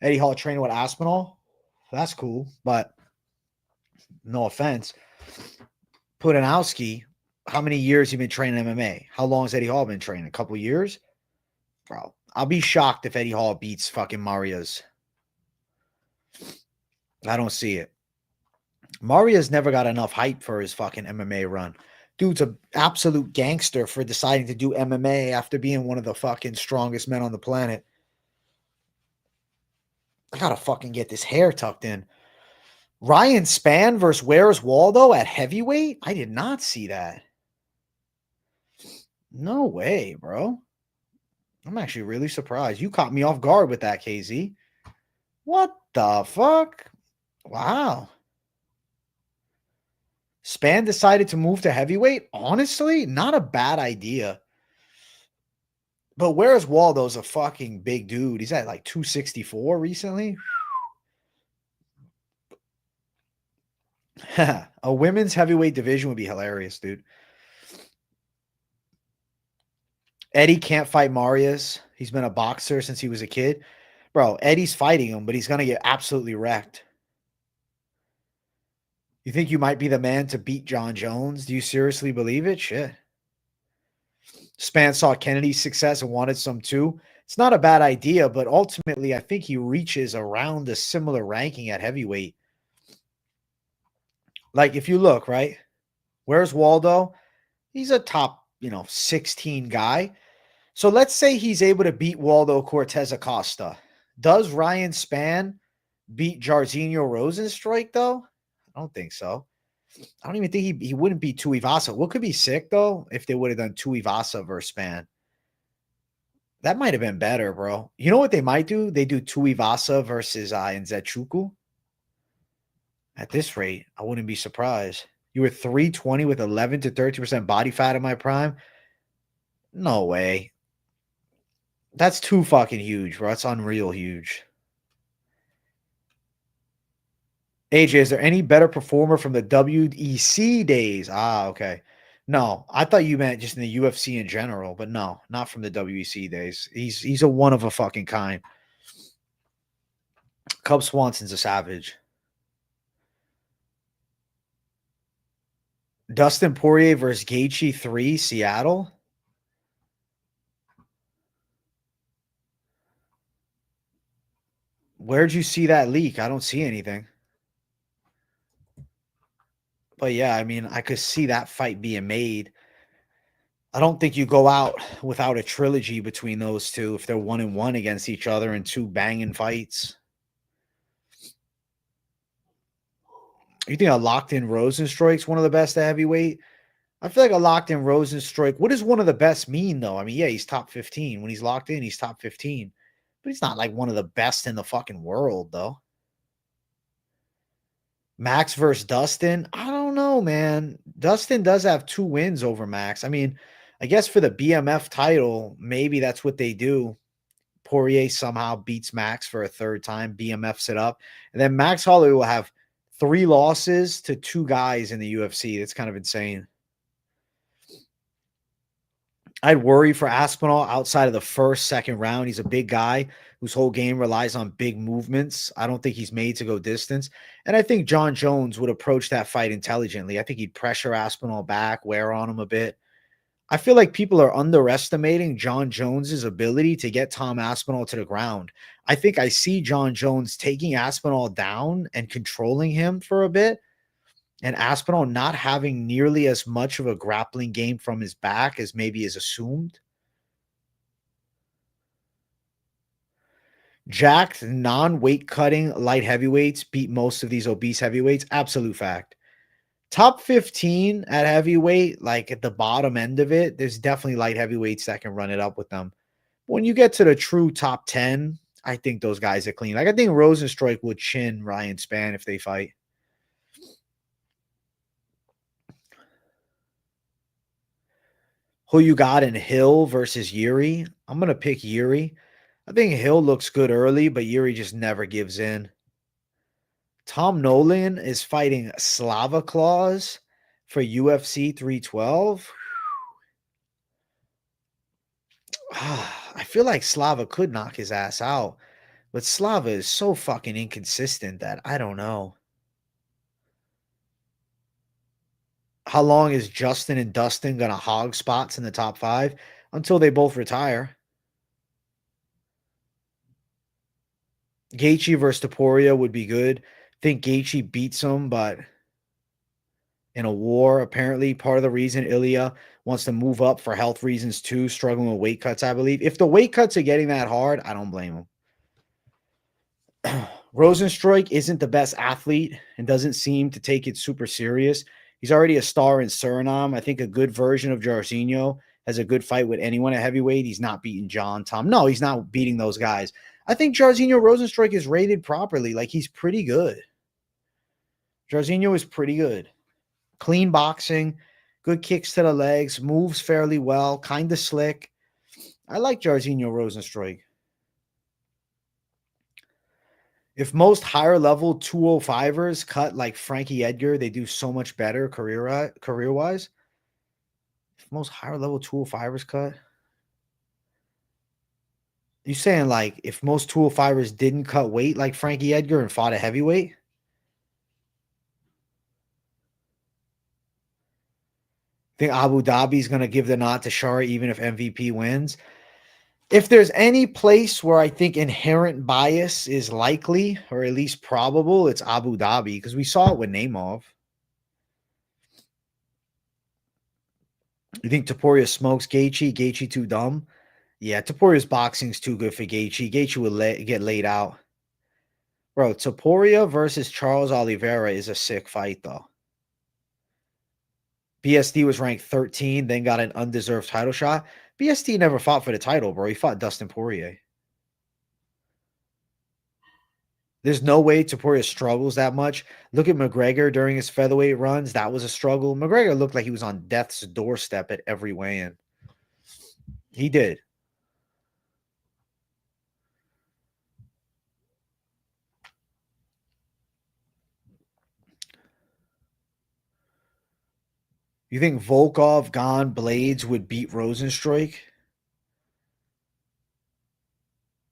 Eddie Hall training with Aspinall. That's cool, but no offense. Putinowski, how many years he been training MMA? How long has Eddie Hall been training? A couple years? Bro, I'll be shocked if Eddie Hall beats fucking Marius. I don't see it. Marius never got enough hype for his fucking MMA run. Dude's an absolute gangster for deciding to do MMA after being one of the fucking strongest men on the planet. I gotta fucking get this hair tucked in. Ryan Spann versus Where's Waldo at heavyweight? I did not see that. No way, bro. I'm actually really surprised. You caught me off guard with that, KZ. What the fuck? Wow. Spann decided to move to heavyweight? Honestly, not a bad idea. But Where's Waldo's a fucking big dude. He's at like 264 recently. A women's heavyweight division would be hilarious, dude. Eddie can't fight Marius. He's been a boxer since he was a kid. Bro, Eddie's fighting him, but he's going to get absolutely wrecked. You think you might be the man to beat John Jones? Do you seriously believe it? Shit. Span saw Kennedy's success and wanted some too. It's not a bad idea, but ultimately, I think he reaches around a similar ranking at heavyweight. Like, if you look, right? Where's Waldo? He's a top, 16 guy. So let's say he's able to beat Waldo Cortez Acosta. Does Ryan Spann beat Jairzinho Rozenstruik, though? I don't think so. I don't even think he wouldn't beat Tuivasa. What could be sick, though, if they would have done Tuivasa versus Spann? That might have been better, bro. You know what they might do? They do Tuivasa versus Nzechukwu. At this rate, I wouldn't be surprised. You were 320 with 11 to 30% body fat in my prime? No way. That's too fucking huge, bro. That's unreal huge. AJ, is there any better performer from the WEC days? Ah, okay. No, I thought you meant just in the UFC in general, but no, not from the WEC days. He's a one of a fucking kind. Cub Swanson's a savage. Dustin Poirier versus Gaethje 3, Seattle. Where'd you see that leak? I don't see anything. But yeah, I mean, I could see that fight being made. I don't think you go out without a trilogy between those two if they're 1-1 against each other in two banging fights. You think a locked-in Rozenstruik's one of the best at heavyweight? I feel like a locked-in Rozenstruik. What does one of the best mean, though? I mean, yeah, he's top 15. When he's locked in, he's top 15. But he's not like one of the best in the fucking world, though. Max versus Dustin? I don't know, man. Dustin does have 2 wins over Max. I mean, I guess for the BMF title, maybe that's what they do. Poirier somehow beats Max for a third time, BMFs it up. And then Max Holloway will have 3 losses to 2 guys in the UFC. That's kind of insane. I'd worry for Aspinall outside of the first, second round. He's a big guy whose whole game relies on big movements. I don't think he's made to go distance. And I think John Jones would approach that fight intelligently. I think he'd pressure Aspinall back, wear on him a bit. I feel like people are underestimating John Jones's ability to get Tom Aspinall to the ground. I think I see John Jones taking Aspinall down and controlling him for a bit, and Aspinall not having nearly as much of a grappling game from his back as maybe is assumed. Jacked non-weight cutting light heavyweights beat most of these obese heavyweights. Absolute fact. Top 15 at heavyweight, like at the bottom end of it, there's definitely light heavyweights that can run it up with them. When you get to the true top 10, I think those guys are clean. Like I think Rozenstruik would chin Ryan Spann if they fight. Who you got in Hill versus Yuri? I'm going to pick Yuri. I think Hill looks good early, but Yuri just never gives in. Tom Nolan is fighting Slava Claus for UFC 312. I feel like Slava could knock his ass out, but Slava is so fucking inconsistent that I don't know. How long is Justin and Dustin going to hog spots in the top 5? Until they both retire. Gaethje versus Taporia would be good. Think Gaethje beats him, but in a war, apparently part of the reason Ilya wants to move up for health reasons too, struggling with weight cuts, I believe. If the weight cuts are getting that hard, I don't blame him. Rozenstruik isn't the best athlete and doesn't seem to take it super serious. He's already a star in Suriname. I think a good version of Jairzinho has a good fight with anyone at heavyweight. He's not beating John Tom. No, he's not beating those guys. I think Jairzinho Rozenstruik is rated properly. Like, he's pretty good. Jairzinho is pretty good. Clean boxing, good kicks to the legs, moves fairly well, kind of slick. I like Jairzinho Rozenstruik. If most higher level 205ers cut like Frankie Edgar, they do so much better career-wise. If most higher level 205ers cut. You saying like if most 205ers didn't cut weight like Frankie Edgar and fought a heavyweight? Think Abu Dhabi's going to give the nod to Shara even if MVP wins? If there's any place where I think inherent bias is likely or at least probable, it's Abu Dhabi because we saw it with Naimov. You think Topuria smokes Gaethje? Gaethje too dumb? Yeah, Topuria's boxing's too good for Gaethje. Gaethje would get laid out. Bro, Topuria versus Charles Oliveira is a sick fight, though. BSD was ranked 13, then got an undeserved title shot. BSD never fought for the title, bro. He fought Dustin Poirier. There's no way Topuria struggles that much. Look at McGregor during his featherweight runs. That was a struggle. McGregor looked like he was on death's doorstep at every weigh-in. He did. You think Volkov, Gane, Blades would beat Rosenstruik?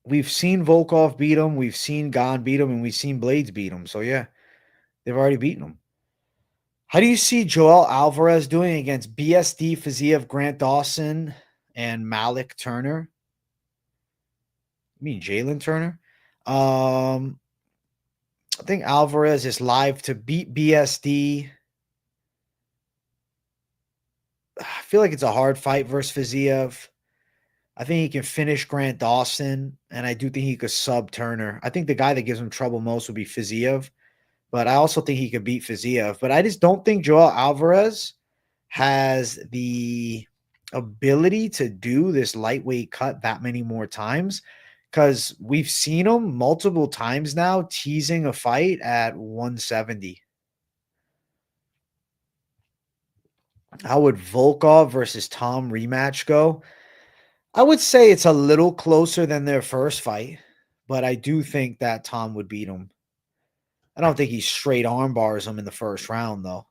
We've seen Volkov beat him. We've seen Gane beat him. And we've seen Blades beat him. So, yeah, they've already beaten him. How do you see Joel Alvarez doing against BSD, Fiziev, Grant Dawson, and Malik Turner? You mean Jalen Turner? I think Alvarez is live to beat BSD. I feel like it's a hard fight versus Fiziev. I think he can finish Grant Dawson, and I do think he could sub Turner. I think the guy that gives him trouble most would be Fiziev, but I also think he could beat Fiziev. But I just don't think Joel Alvarez has the ability to do this lightweight cut that many more times because we've seen him multiple times now teasing a fight at 170. How would Volkov versus Tom rematch go? I would say it's a little closer than their first fight, but I do think that Tom would beat him. I don't think he straight arm bars him in the first round, though.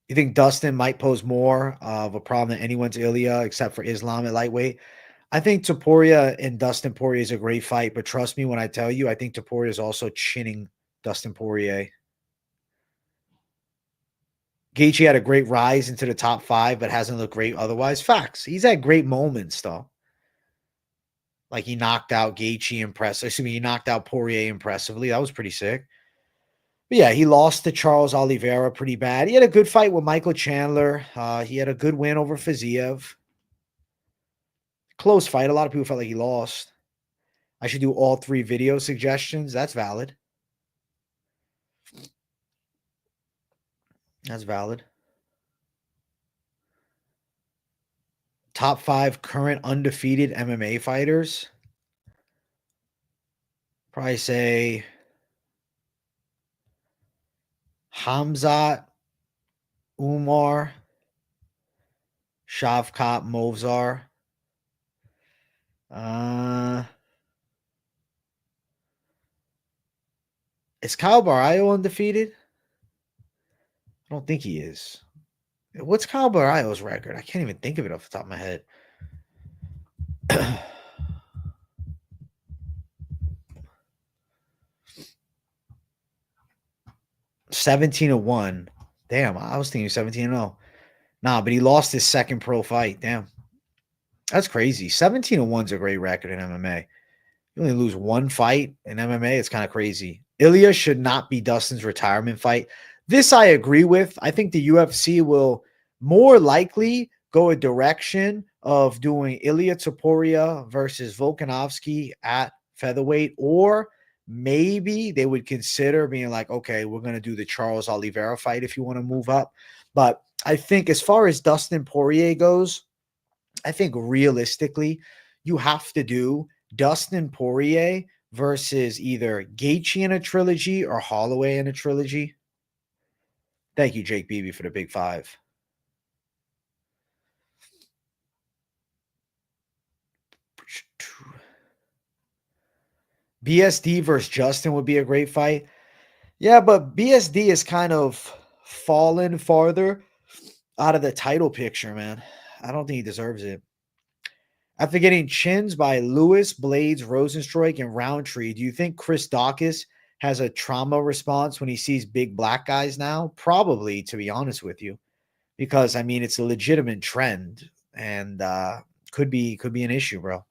You think Dustin might pose more of a problem than anyone to Ilya except for Islam at lightweight? I think Topuria and Dustin Poirier is a great fight, but trust me when I tell you, I think Topuria is also chinning Dustin Poirier. Gaethje had a great rise into the top 5, but hasn't looked great otherwise. Facts. He's had great moments, though. Like he knocked out Gaethje impressively. He knocked out Poirier impressively. That was pretty sick. But yeah, he lost to Charles Oliveira pretty bad. He had a good fight with Michael Chandler. He had a good win over Fiziev. Close fight. A lot of people felt like he lost. I should do all 3 video suggestions. That's valid. That's valid. Top 5 current undefeated MMA fighters. Probably say Hamzat, Umar, Shavkat, Movsar. Is Kyle Barrio undefeated? I don't think he is. What's Kyle Barrio's record? I can't even think of it off the top of my head. 17-1. Damn, I was thinking 17-0. Nah, but he lost his second pro fight. Damn. That's crazy. 17-1 is a great record in MMA. You only lose one fight in MMA. It's kind of crazy. Ilya should not be Dustin's retirement fight. This I agree with. I think the UFC will more likely go a direction of doing Ilya Topuria versus Volkanovski at featherweight, or maybe they would consider being like, okay, we're going to do the Charles Oliveira fight if you want to move up. But I think as far as Dustin Poirier goes, I think realistically, you have to do Dustin Poirier versus either Gaethje in a trilogy or Holloway in a trilogy. Thank you, Jake Beebe, for the big 5. BSD versus Justin would be a great fight. Yeah, but BSD is kind of fallen farther out of the title picture, man. I don't think he deserves it. After getting chins by Lewis, Blades, Rosenstruik, and Roundtree, do you think Chris Dawkins has a trauma response when he sees big black guys now? Probably, to be honest with you, because I mean it's a legitimate trend and could be an issue, bro.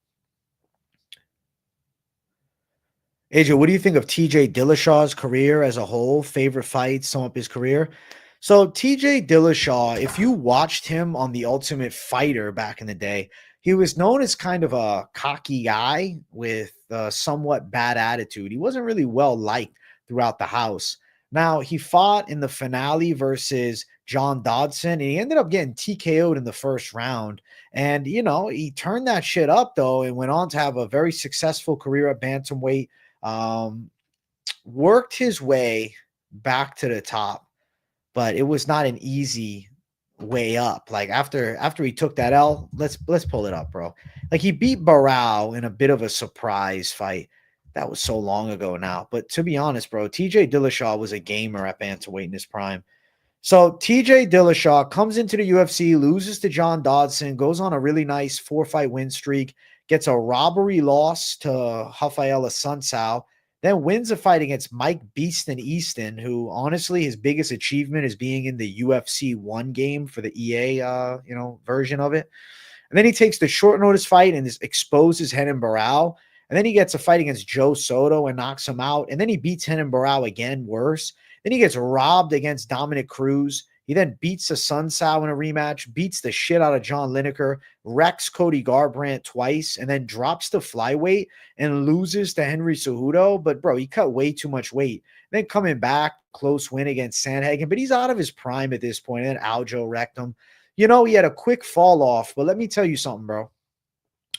AJ, what do you think of TJ Dillashaw's career as a whole? Favorite fights, sum up his career. So TJ Dillashaw, if you watched him on The Ultimate Fighter back in the day, he was known as kind of a cocky guy with a somewhat bad attitude. He wasn't really well liked throughout the house. Now, he fought in the finale versus John Dodson, and he ended up getting TKO'd in the first round. And, you know, he turned that shit up, though, and went on to have a very successful career at bantamweight. Um, Worked his way back to the top, but it was not an easy way up. Like after he took that L, let's pull it up, bro. Like he beat Barao in a bit of a surprise fight. That was so long ago now. But to be honest, bro, TJ Dillashaw was a gamer at bantamweight in his prime. So TJ Dillashaw comes into the UFC, loses to John Dodson, goes on a really nice 4-fight win streak, gets a robbery loss to Rafael Assunção, then wins a fight against Mike Beaston Easton, who honestly his biggest achievement is being in the UFC 1 game for the EA version of it. And then he takes the short notice fight and exposes Renan Barão. And then he gets a fight against Joe Soto and knocks him out. And then he beats Renan Barão again, worse. Then he gets robbed against Dominic Cruz. He then beats Assunção in a rematch, beats the shit out of John Lineker, wrecks Cody Garbrandt twice, and then drops to flyweight and loses to Henry Cejudo. But, bro, he cut way too much weight. Then coming back, close win against Sandhagen. But he's out of his prime at this point. And Aljo wrecked him. You know, he had a quick fall off. But let me tell you something, bro.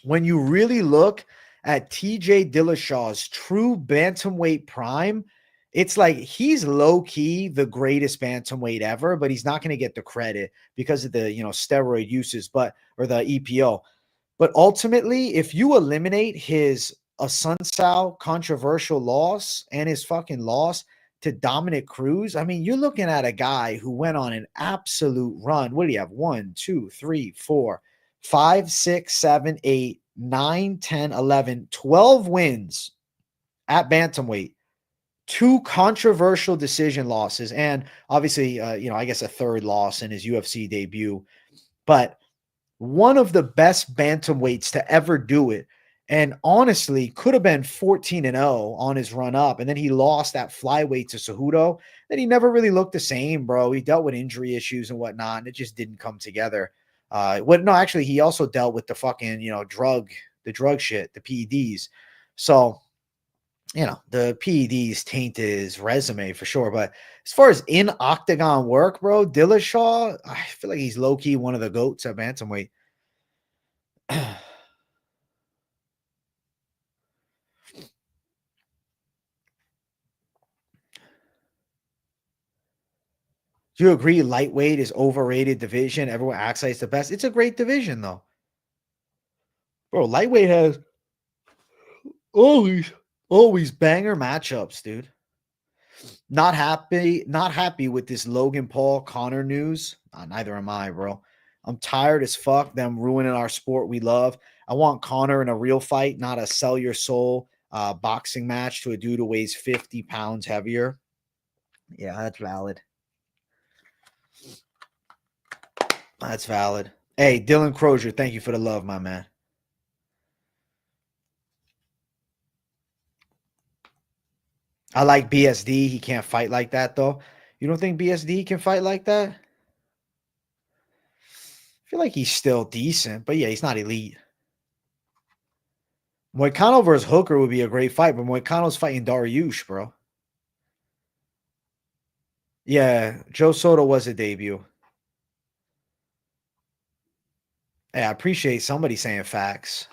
When you really look at TJ Dillashaw's true bantamweight prime, it's like he's low-key the greatest bantamweight ever, but he's not going to get the credit because of the, steroid uses, or the EPO. But ultimately, if you eliminate his Assunção controversial loss and his fucking loss to Dominic Cruz, I mean, you're looking at a guy who went on an absolute run. What do you have? 1, 2, 3, 4, 5, 6, 7, 8, 9, 10, 11, 12 wins at bantamweight. 2 controversial decision losses, and obviously, I guess a third loss in his UFC debut, but one of the best bantamweights to ever do it. And honestly, could have been 14-0 on his run up. And then he lost that flyweight to Cejudo. Then he never really looked the same, bro. He dealt with injury issues and whatnot, and it just didn't come together. Actually, he also dealt with the fucking, drug shit, the PEDs. So, the PEDs tainted his resume for sure. But as far as in octagon work, bro, Dillashaw, I feel like he's low-key one of the GOATs at bantamweight. Do you agree lightweight is overrated division? Everyone acts like it's the best. It's a great division, though. Bro, lightweight has always banger matchups, dude. Not happy with this Logan Paul Connor news. Neither am I, bro. I'm tired as fuck them ruining our sport we love. I want Connor in a real fight, not a sell your soul boxing match to a dude who weighs 50 pounds heavier. Yeah, that's valid. That's valid. Hey, Dylan Crozier, thank you for the love, my man. I like BSD. He can't fight like that, though. You don't think BSD can fight like that? I feel like he's still decent, but yeah, he's not elite. Moicano versus Hooker would be a great fight, but Moicano's fighting Dariush, bro. Yeah, Joe Soto was a debut. Hey, I appreciate somebody saying facts.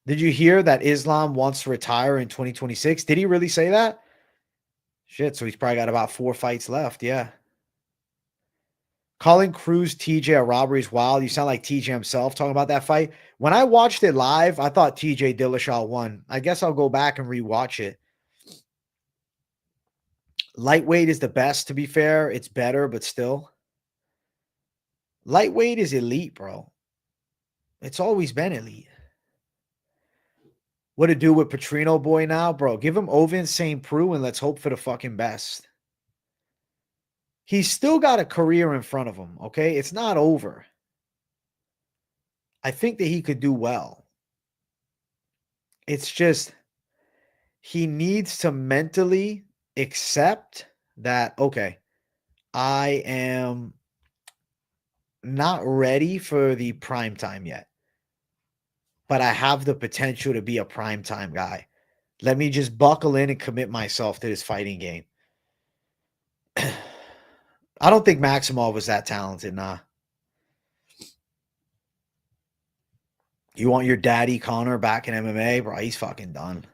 Did you hear that Islam wants to retire in 2026? Did he really say that? Shit, so he's probably got about 4 fights left, yeah. Calling Cruz TJ a robbery is wild. You sound like TJ himself talking about that fight. When I watched it live, I thought TJ Dillashaw won. I guess I'll go back and rewatch it. Lightweight is the best, to be fair. It's better, but still. Lightweight is elite, bro. It's always been elite. What to do with Petrino boy now, bro? Give him Ovin St. Preux and let's hope for the fucking best. He's still got a career in front of him, okay? It's not over. I think that he could do well. It's just he needs to mentally accept that, okay, I am not ready for the prime time yet, but I have the potential to be a prime time guy. Let me just buckle in and commit myself to this fighting game. I don't think Maximov was that talented, nah. You want your daddy Connor back in MMA? Bro, he's fucking done.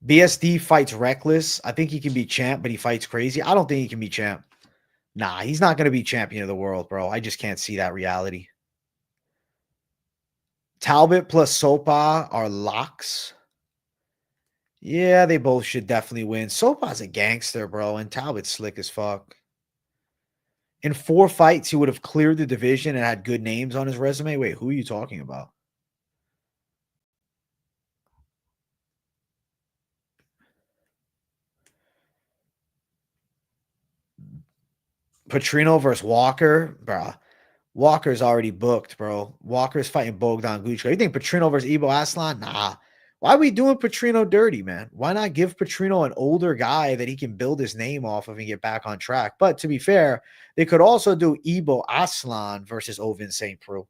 BSD fights reckless. I think he can be champ, but he fights crazy. I don't think he can be champ. Nah, he's not going to be champion of the world, bro. I just can't see that reality. Talbot plus Sopa are locks. Yeah, they both should definitely win. Sopa's a gangster, bro, and Talbot's slick as fuck. In 4 fights, he would have cleared the division and had good names on his resume. Wait, who are you talking about? Petrino versus Walker, bro. Walker's already booked, bro. Walker's fighting Bogdan Guchko. You think Petrino versus Ibo Aslan? Nah. Why are we doing Petrino dirty, man? Why not give Petrino an older guy that he can build his name off of and get back on track? But to be fair, they could also do Ibo Aslan versus Ovin St. Preux.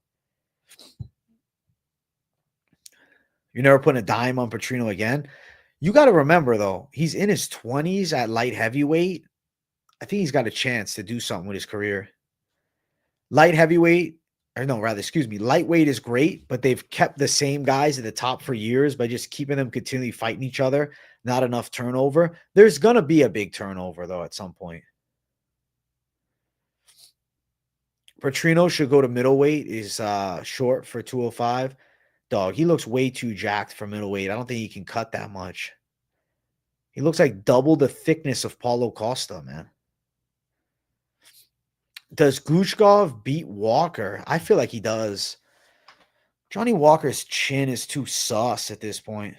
You're never putting a dime on Petrino again. You got to remember, though, he's in his 20s at light heavyweight. I think he's got a chance to do something with his career. Light heavyweight, or no, rather, excuse me, lightweight is great, but they've kept the same guys at the top for years by just keeping them continually fighting each other. Not enough turnover. There's going to be a big turnover, though, at some point. Petrino should go to middleweight, is short for 205. Dog, he looks way too jacked for middleweight. I don't think he can cut that much. He looks like double the thickness of Paulo Costa, man. Does Gushkov beat Walker? I feel like he does. Johnny Walker's chin is too sus at this point.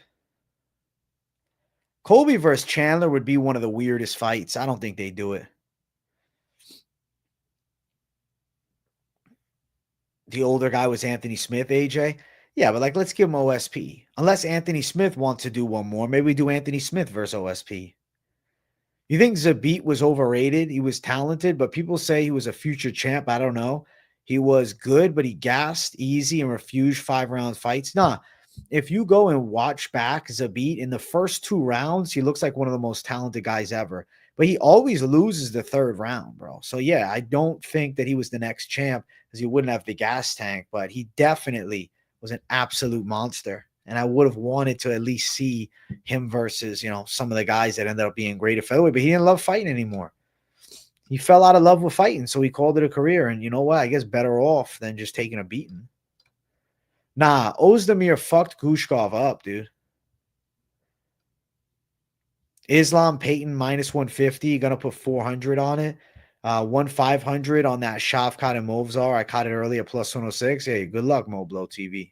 Colby versus Chandler would be one of the weirdest fights. I don't think they do it. The older guy was Anthony Smith, AJ. Yeah, but like, let's give him OSP. Unless Anthony Smith wants to do one more, maybe we do Anthony Smith versus OSP. You think Zabit was overrated? He was talented, but people say he was a future champ. I don't know. He was good, but he gassed easy and refused 5-round fights. Nah, if you go and watch back Zabit in the first 2 rounds, he looks like one of the most talented guys ever. But he always loses the 3rd round, bro. So yeah, I don't think that he was the next champ because he wouldn't have the gas tank, but he definitely was an absolute monster. And I would have wanted to at least see him versus, some of the guys that ended up being great at featherweight, but he didn't love fighting anymore. He fell out of love with fighting, so he called it a career. And you know what? I guess better off than just taking a beating. Nah, Ozdemir fucked Gushkov up, dude. Islam Payton minus 150. Gonna put 400 on it. 1,500 on that Shavkat and Movzar. I caught it early at plus 106. Hey, good luck, Moblo TV.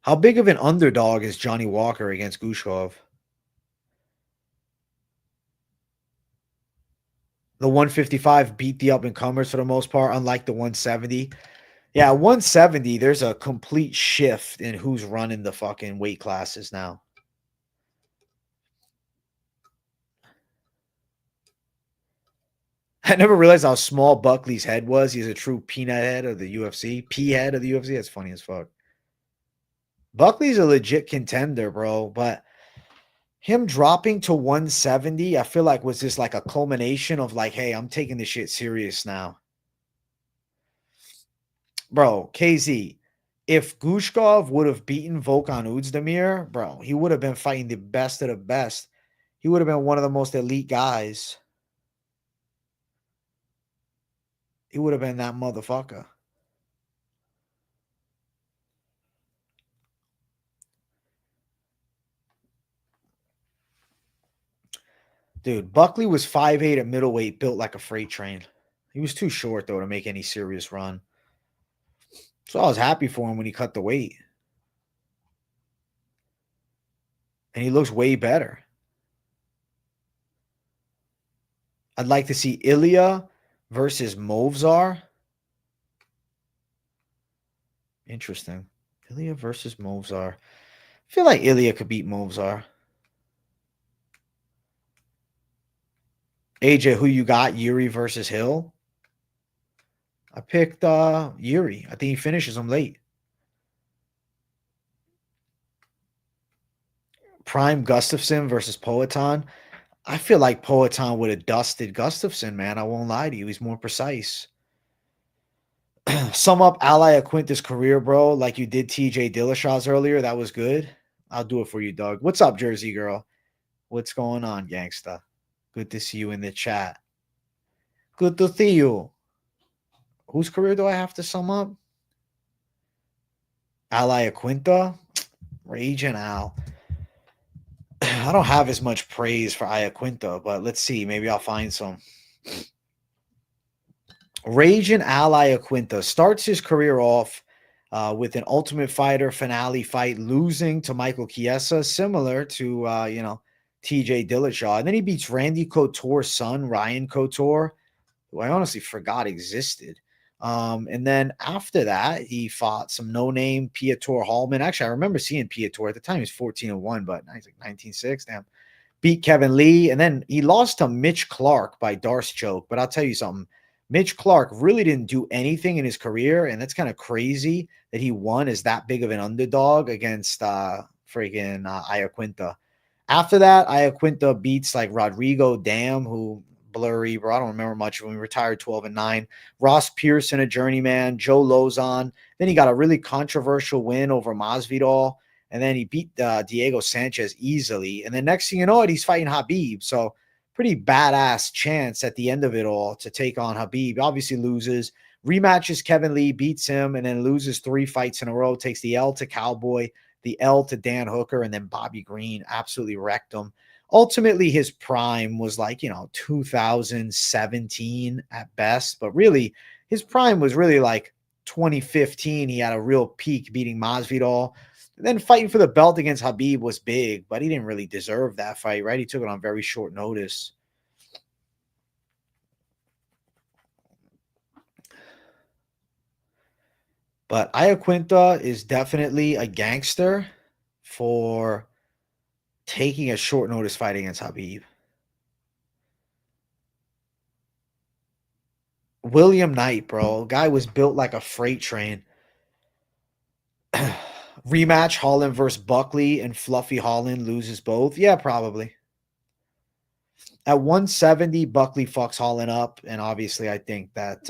How big of an underdog is Johnny Walker against Gushkov? The 155 beat the up-and-comers for the most part, unlike the 170. Yeah, 170, there's a complete shift in who's running the fucking weight classes now. I never realized how small Buckley's head was. He's a true peanut head of the UFC. Pea head of the UFC. That's funny as fuck. Buckley's a legit contender, bro, but him dropping to 170, I feel like was just like a culmination of like, hey, I'm taking this shit serious now. Bro, KZ, if Gushkov would have beaten Volkan Ozdemir, bro, he would have been fighting the best of the best. He would have been one of the most elite guys. He would have been that motherfucker. Dude, Buckley was 5'8" at middleweight, built like a freight train. He was too short, though, to make any serious run. So I was happy for him when he cut the weight. And he looks way better. I'd like to see Ilya versus Movsar. Interesting. Ilya versus Movsar. I feel like Ilya could beat Movsar. AJ, who you got? Yuri versus Hill? I picked Yuri. I think he finishes him late. Prime Gustafson versus Poatan. I feel like Poatan would have dusted Gustafson, man. I won't lie to you. He's more precise. Sum up Ally Aquinta's career, bro, like you did TJ Dillashaw's earlier. That was good. I'll do it for you, Doug. What's up, Jersey girl? What's going on, gangsta? Good to see you in the chat. Good to see you. Whose career do I have to sum up? Ally Aquinta? Raging Al. I don't have as much praise for Iaquinta, but let's see. Maybe I'll find some. Raging Ally Aquinta starts his career off with an Ultimate Fighter finale fight, losing to Michael Chiesa, similar to TJ Dillashaw. And then he beats Randy Couture's son, Ryan Couture, who I honestly forgot existed. And then after that, he fought some no-name Piotr Hallman. Actually, I remember seeing Piotr at the time. He was 14-1, but he's like 19-6. Damn. Beat Kevin Lee. And then he lost to Mitch Clark by Darce choke. But I'll tell you something. Mitch Clark really didn't do anything in his career. And that's kind of crazy that he won as that big of an underdog against Iaquinta. After that, Iaquinta beats like Rodrigo Dam, who blurry, bro. I don't remember much when we retired 12-9. Ross Pearson, a journeyman, Joe Lozon. Then he got a really controversial win over Masvidal. And then he beat Diego Sanchez easily. And then next thing you know, he's fighting Khabib. So pretty badass chance at the end of it all to take on Khabib. Obviously loses. Rematches Kevin Lee, beats him, and then loses 3 fights in a row. Takes the L to Cowboy, the L to Dan Hooker, and then Bobby Green absolutely wrecked him. Ultimately, his prime was like, 2017 at best. But really, his prime was really like 2015. He had a real peak beating Masvidal. And then fighting for the belt against Khabib was big, but he didn't really deserve that fight, right? He took it on very short notice. But Iaquinta is definitely a gangster for taking a short notice fight against Khabib. William Knight, bro. Guy was built like a freight train. Rematch Holland versus Buckley, and Fluffy Holland loses both. Yeah, probably. At 170, Buckley fucks Holland up. And obviously, I think that,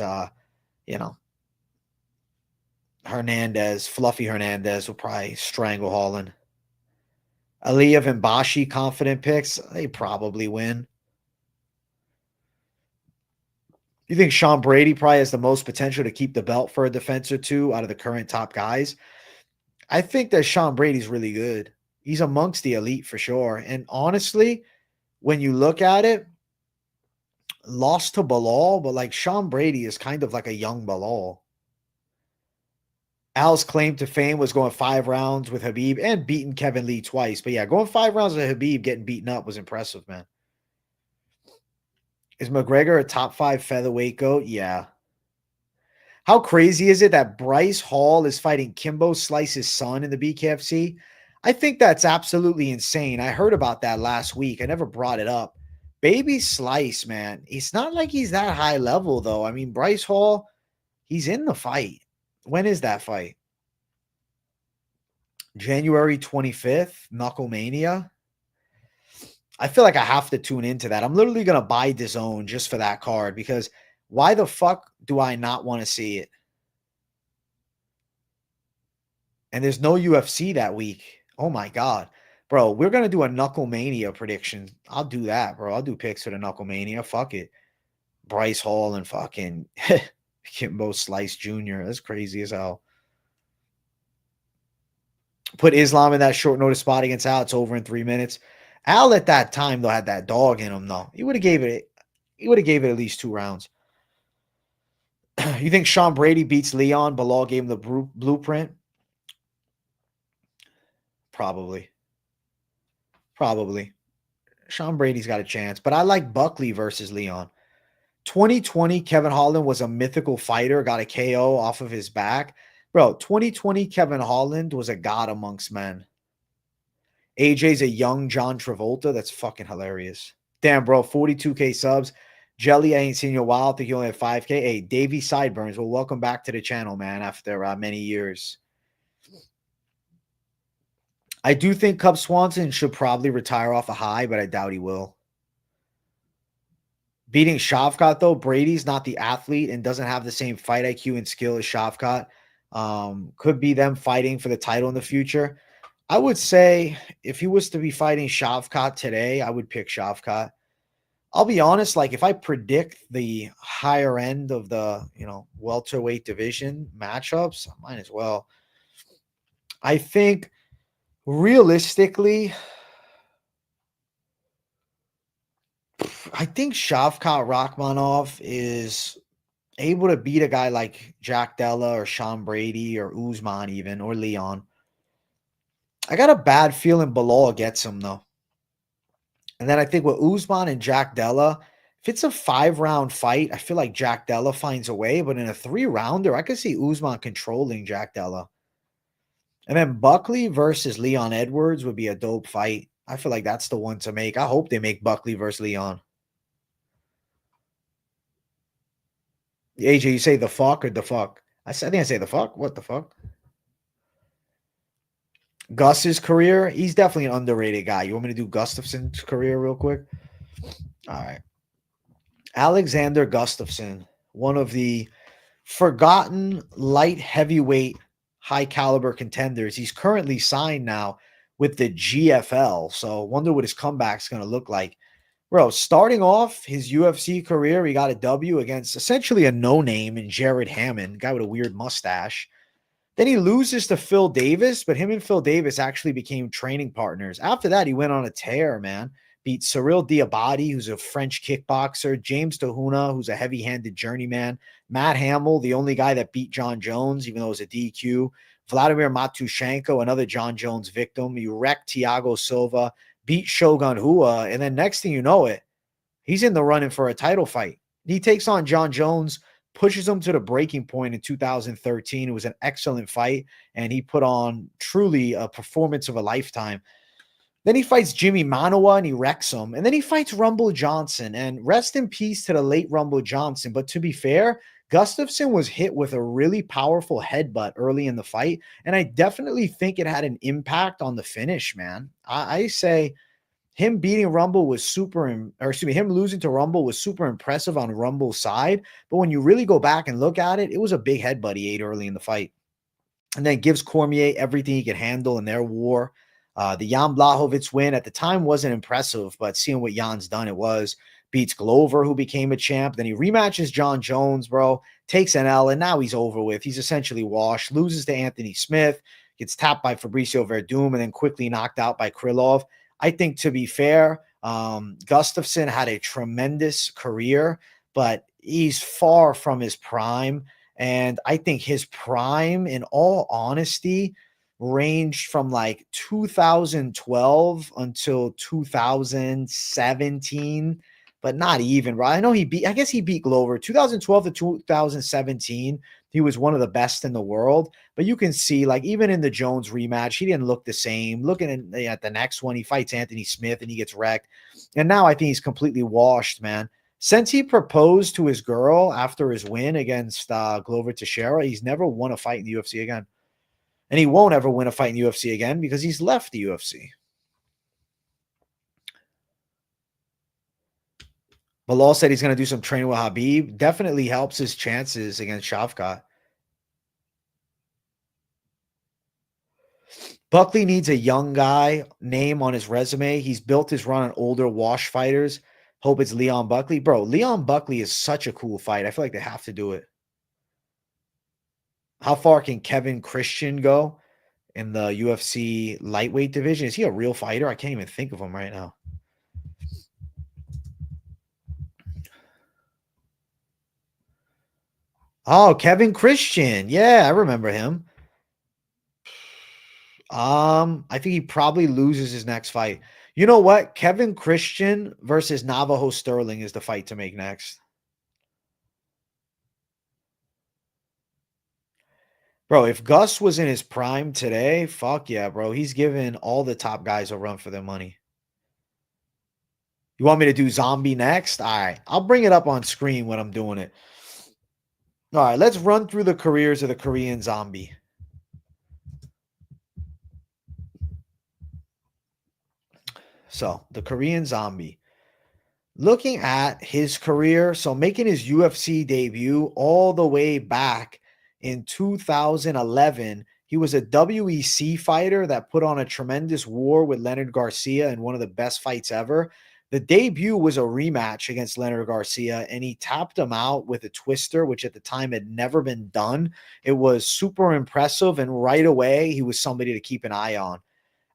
Fluffy Hernandez will probably strangle Holland. Aliyah and Bashi, confident picks. They probably win. You think Sean Brady probably has the most potential to keep the belt for a defense or two out of the current top guys? I think that Sean Brady's really good. He's amongst the elite for sure. And honestly, when you look at it, lost to Bilal, but like Sean Brady is kind of like a young Bilal. Al's claim to fame was going 5 rounds with Khabib and beating Kevin Lee twice. But yeah, going 5 rounds with Khabib, getting beaten up was impressive, man. Is McGregor a top 5 featherweight GOAT? Yeah. How crazy is it that Bryce Hall is fighting Kimbo Slice's son in the BKFC? I think that's absolutely insane. I heard about that last week. I never brought it up. Baby Slice, man. It's not like he's that high level, though. I mean, Bryce Hall, he's in the fight. When is that fight? January 25th, Knucklemania. I feel like I have to tune into that. I'm literally going to buy DAZN just for that card because why the fuck do I not want to see it? And there's no UFC that week. Oh my God. Bro, we're going to do a Knucklemania prediction. I'll do that, bro. I'll do picks for the Knucklemania. Fuck it. Bryce Hall and fucking Kimbo Slice Jr. That's crazy as hell. Put Islam in that short notice spot against Al. It's over in 3 minutes. Al at that time, though, had that dog in him, though. He would have gave it at least 2 rounds. You think Sean Brady beats Leon? Bilal gave him the blueprint? Probably. Probably. Sean Brady's got a chance, but I like Buckley versus Leon. 2020, Kevin Holland was a mythical fighter, got a KO off of his back. Bro, 2020, Kevin Holland was a god amongst men. AJ's a young John Travolta. That's fucking hilarious. Damn, bro, 42K subs. Jelly, I ain't seen you in a while. I think you only have 5K. Hey, Davey Sideburns. Well, welcome back to the channel, man, after many years. I do think Cub Swanson should probably retire off a high, but I doubt he will. Beating Shavkat, though, Brady's not the athlete and doesn't have the same fight IQ and skill as Shavkat. Could be them fighting for the title in the future. I would say if he was to be fighting Shavkat today, I would pick Shavkat. I'll be honest, like if I predict the higher end of the, welterweight division matchups, I might as well. I think realistically, I think Shavkat Rakhmonov is able to beat a guy like Jack Della or Sean Brady or Usman even, or Leon. I got a bad feeling Bilal gets him, though. And then I think with Usman and Jack Della, if it's a 5-round fight, I feel like Jack Della finds a way. But in a 3-rounder, I could see Usman controlling Jack Della. And then Buckley versus Leon Edwards would be a dope fight. I feel like that's the one to make. I hope they make Buckley versus Leon. AJ, you say the fuck or the fuck? I think I say the fuck. What the fuck? Gus's career, he's definitely an underrated guy. You want me to do Gustafson's career real quick? All right. Alexander Gustafsson, one of the forgotten light heavyweight high caliber contenders. He's currently signed now with the GFL. So wonder what his comeback's going to look like. Bro, starting off his UFC career, he got a W against essentially a no-name in Jared Hammond, guy with a weird mustache. Then he loses to Phil Davis, but him and Phil Davis actually became training partners. After that, he went on a tear, man. Beat Cyril Diabate, who's a French kickboxer, James Tahuna, who's a heavy-handed journeyman, Matt Hamill, the only guy that beat John Jones, even though it was a DQ, Vladimir Matushenko, another John Jones victim. He wrecked Thiago Silva, beat Shogun Rua, and then next thing you know it, he's in the running for a title fight. He takes on John Jones, pushes him to the breaking point in 2013. It was an excellent fight, and he put on truly a performance of a lifetime. Then he fights Jimmy Manoa, and he wrecks him. And then he fights Rumble Johnson. And rest in peace to the late Rumble Johnson. But to be fair, Gustafsson was hit with a really powerful headbutt early in the fight, and I definitely think it had an impact on the finish, man. I say him beating Rumble was him losing to Rumble was super impressive on Rumble's side. But when you really go back and look at it, it was a big headbutt he ate early in the fight. And then gives Cormier everything he could handle in their war. The Jan Blachowicz win at the time wasn't impressive, but seeing what Jan's done, it was. Beats Glover, who became a champ. Then he rematches John Jones, bro. Takes an L, and now he's over with. He's essentially washed. Loses to Anthony Smith. Gets tapped by Fabricio Verdum, and then quickly knocked out by Krylov. I think, to be fair, Gustafsson had a tremendous career, but he's far from his prime. And I think his prime, in all honesty, ranged from like 2012 until 2017, but not even, right? I guess he beat Glover 2012 to 2017. He was one of the best in the world, but you can see, like, even in the Jones rematch, he didn't look the same. Looking at the next one, he fights Anthony Smith and he gets wrecked. And now I think he's completely washed, man. Since he proposed to his girl after his win against Glover Teixeira, he's never won a fight in the UFC again. And he won't ever win a fight in the UFC again because he's left the UFC. Bilal said he's going to do some training with Khabib. Definitely helps his chances against Shavkat. Buckley needs a young guy name on his resume. He's built his run on older wash fighters. Hope it's Leon Buckley. Bro, Leon Buckley is such a cool fight. I feel like they have to do it. How far can Kevin Christian go in the UFC lightweight division? Is he a real fighter? I can't even think of him right now. Oh, Kevin Christian. Yeah, I remember him. I think he probably loses his next fight. You know what? Kevin Christian versus Navajo Sterling is the fight to make next. Bro, if Gus was in his prime today, fuck yeah, bro. He's giving all the top guys a run for their money. You want me to do zombie next? All right. I'll bring it up on screen when I'm doing it. All right, let's run through the careers of the Korean zombie. So, the Korean zombie. Looking at his career, so making his UFC debut all the way back in 2011, he was a WEC fighter that put on a tremendous war with Leonard Garcia in one of the best fights ever. The debut was a rematch against Leonard Garcia, and he tapped him out with a twister, which at the time had never been done. It was super impressive, and right away, he was somebody to keep an eye on.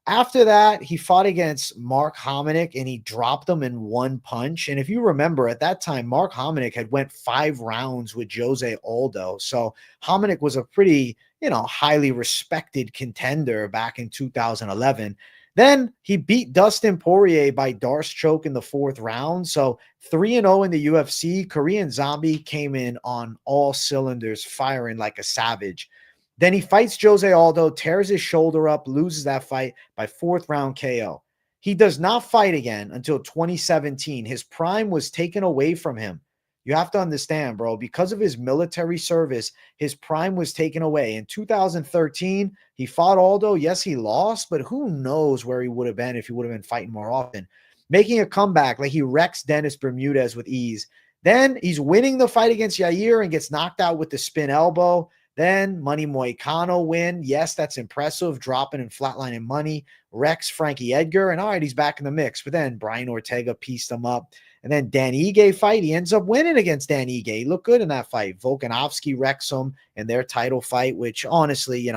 After that, he fought against Mark Hominick and he dropped him in one punch. And if you remember, at that time, Mark Hominick had went 5 rounds with Jose Aldo. So Hominick was a pretty, highly respected contender back in 2011. Then he beat Dustin Poirier by Darce choke in the 4th round. So 3-0 in the UFC. Korean Zombie came in on all cylinders, firing like a savage. Then he fights Jose Aldo, tears his shoulder up, loses that fight by 4th round KO. He does not fight again until 2017. His prime was taken away from him. You have to understand, bro, because of his military service, his prime was taken away. In 2013, he fought Aldo. Yes, he lost, but who knows where he would have been if he would have been fighting more often. Making a comeback, like he wrecks Dennis Bermudez with ease. Then he's winning the fight against Yair and gets knocked out with the spin elbow. Then Money Moicano win. Yes, that's impressive. Dropping and flatlining Money. Rex Frankie Edgar. And all right, he's back in the mix. But then Brian Ortega pieced him up. And then Dan Ige fight. He ends up winning against Dan Ige. He looked good in that fight. Volkanovski wrecks him in their title fight, which honestly,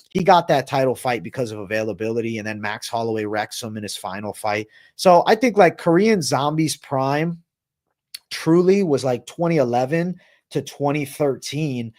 he got that title fight because of availability. And then Max Holloway wrecks him in his final fight. So I think like Korean Zombie's prime truly was like 2011 to 2013.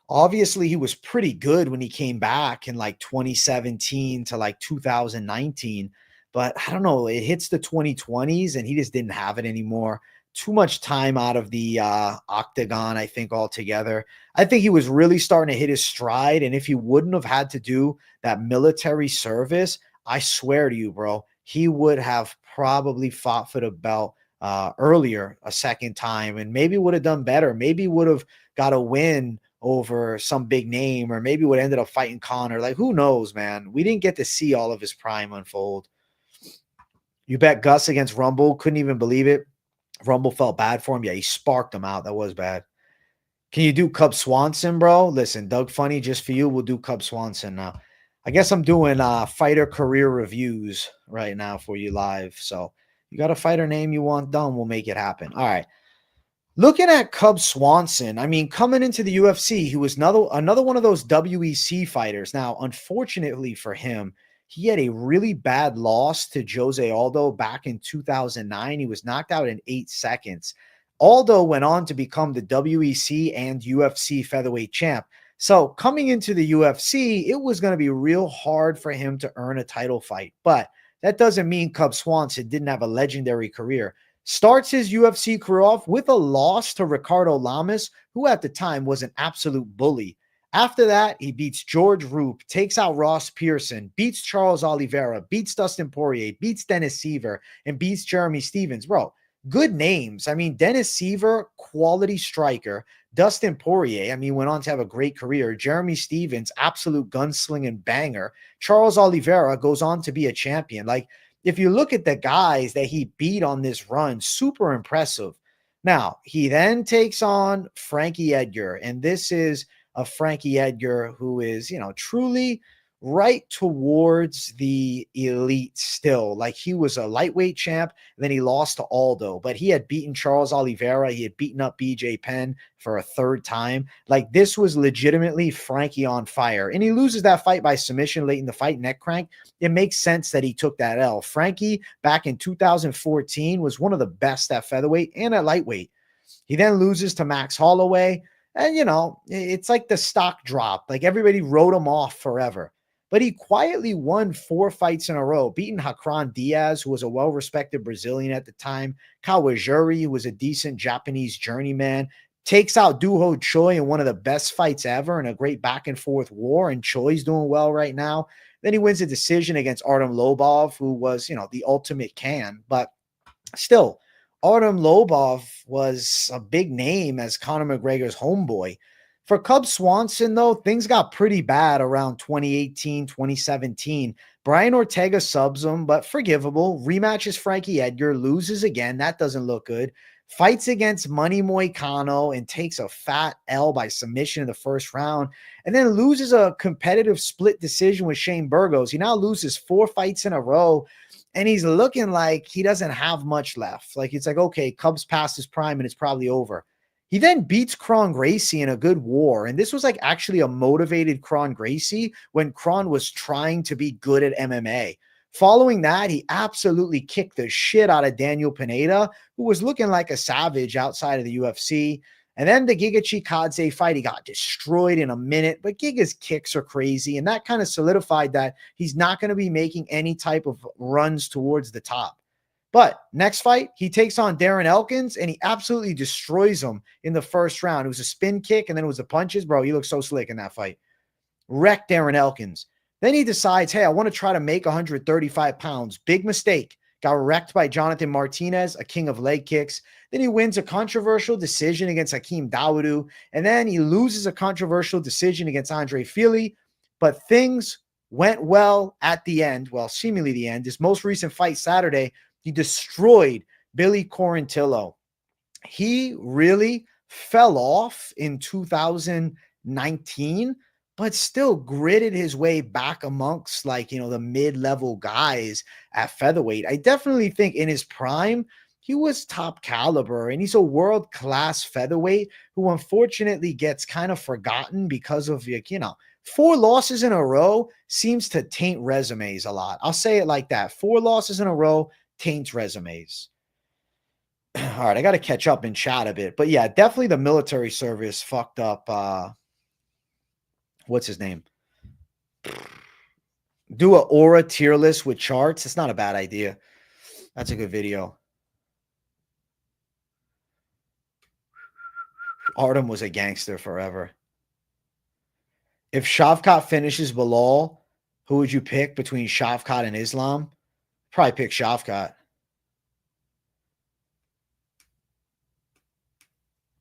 Obviously, he was pretty good when he came back in like 2017 to like 2019. But I don't know, it hits the 2020s and he just didn't have it anymore. Too much time out of the octagon, I think, altogether. I think he was really starting to hit his stride. And if he wouldn't have had to do that military service, I swear to you, bro, he would have probably fought for the belt earlier a second time and maybe would have done better. Maybe would have got a win over some big name, or maybe would ended up fighting Connor. Like, who knows, man? We didn't get to see all of his prime unfold. You bet Gus against Rumble. Couldn't even believe it. Rumble felt bad for him. Yeah, he sparked him out. That was bad. Can you do Cub Swanson, bro? Listen, Doug Funny, just for you, we'll do Cub Swanson now. I guess I'm doing fighter career reviews right now for you live. So you got a fighter name you want done, we'll make it happen. All right. Looking at Cub Swanson, I mean, coming into the UFC, he was another one of those WEC fighters. Now, unfortunately for him, he had a really bad loss to Jose Aldo back in 2009. He was knocked out in 8 seconds. Aldo went on to become the WEC and UFC featherweight champ. So coming into the UFC, it was going to be real hard for him to earn a title fight. But that doesn't mean Cub Swanson didn't have a legendary career. Starts his UFC career off with a loss to Ricardo Lamas, who at the time was an absolute bully. After that, he beats George Roop, takes out Ross Pearson, beats Charles Oliveira, beats Dustin Poirier, beats Dennis Seaver, and beats Jeremy Stevens. Bro, good names. I mean, Dennis Seaver, quality striker. Dustin Poirier, I mean, went on to have a great career. Jeremy Stevens, absolute gunslinging banger. Charles Oliveira goes on to be a champion. Like, if you look at the guys that he beat on this run, super impressive. Now, he then takes on Frankie Edgar, and this is a Frankie Edgar who is, truly right towards the elite still. Like, he was a lightweight champ, then he lost to Aldo, but he had beaten Charles Oliveira. He had beaten up BJ Penn for a 3rd time. Like, this was legitimately Frankie on fire. And he loses that fight by submission late in the fight, neck crank. It makes sense that he took that L. Frankie, back in 2014, was one of the best at featherweight and at lightweight. He then loses to Max Holloway. And, it's like the stock drop. Like everybody wrote him off forever. But he quietly won 4 fights in a row, beating Hakran Diaz, who was a well-respected Brazilian at the time, Kawajiri, who was a decent Japanese journeyman, takes out Doo-Ho Choi in one of the best fights ever in a great back-and-forth war, and Choi's doing well right now. Then he wins a decision against Artem Lobov, who was, the ultimate can. But still, Artem Lobov was a big name as Conor McGregor's homeboy. For Cub Swanson, though, things got pretty bad around 2018, 2017. Brian Ortega subs him, but forgivable. Rematches Frankie Edgar, loses again. That doesn't look good. Fights against Money Moicano and takes a fat L by submission in the first round, and then loses a competitive split decision with Shane Burgos. He now loses 4 fights in a row, and he's looking like he doesn't have much left. Like, it's like, okay, Cubs past his prime and it's probably over. He then beats Kron Gracie in a good war. And this was like actually a motivated Kron Gracie when Kron was trying to be good at MMA. Following that, he absolutely kicked the shit out of Daniel Pineda, who was looking like a savage outside of the UFC. And then the Giga Chikadze fight, he got destroyed in a minute, but Giga's kicks are crazy. And that kind of solidified that he's not going to be making any type of runs towards the top. But next fight, he takes on Darren Elkins, and he absolutely destroys him in the first round. It was a spin kick, and then it was the punches. Bro, he looked so slick in that fight. Wrecked Darren Elkins. Then he decides, hey, I want to try to make 135 pounds. Big mistake. Got wrecked by Jonathan Martinez, a king of leg kicks. Then he wins a controversial decision against Hakeem Dawodu. And then he loses a controversial decision against Andre Fili. But things went well at the end. Well, seemingly the end. His most recent fight Saturday, he destroyed Billy Quarantillo. He really fell off in 2019, but still gritted his way back amongst the mid-level guys at featherweight. I definitely think in his prime, he was top caliber, and he's a world-class featherweight who unfortunately gets kind of forgotten because of, 4 losses in a row seems to taint resumes a lot. I'll say it like that. 4 losses in a row taints resumes. All right, I got to catch up in chat a bit. But yeah, definitely the military service fucked up. What's his name? Do a aura tier list with charts. It's not a bad idea. That's a good video. Artem was a gangster forever. If Shavkat finishes Bilal, who would you pick between Shavkat and Islam? Probably pick Shavkat.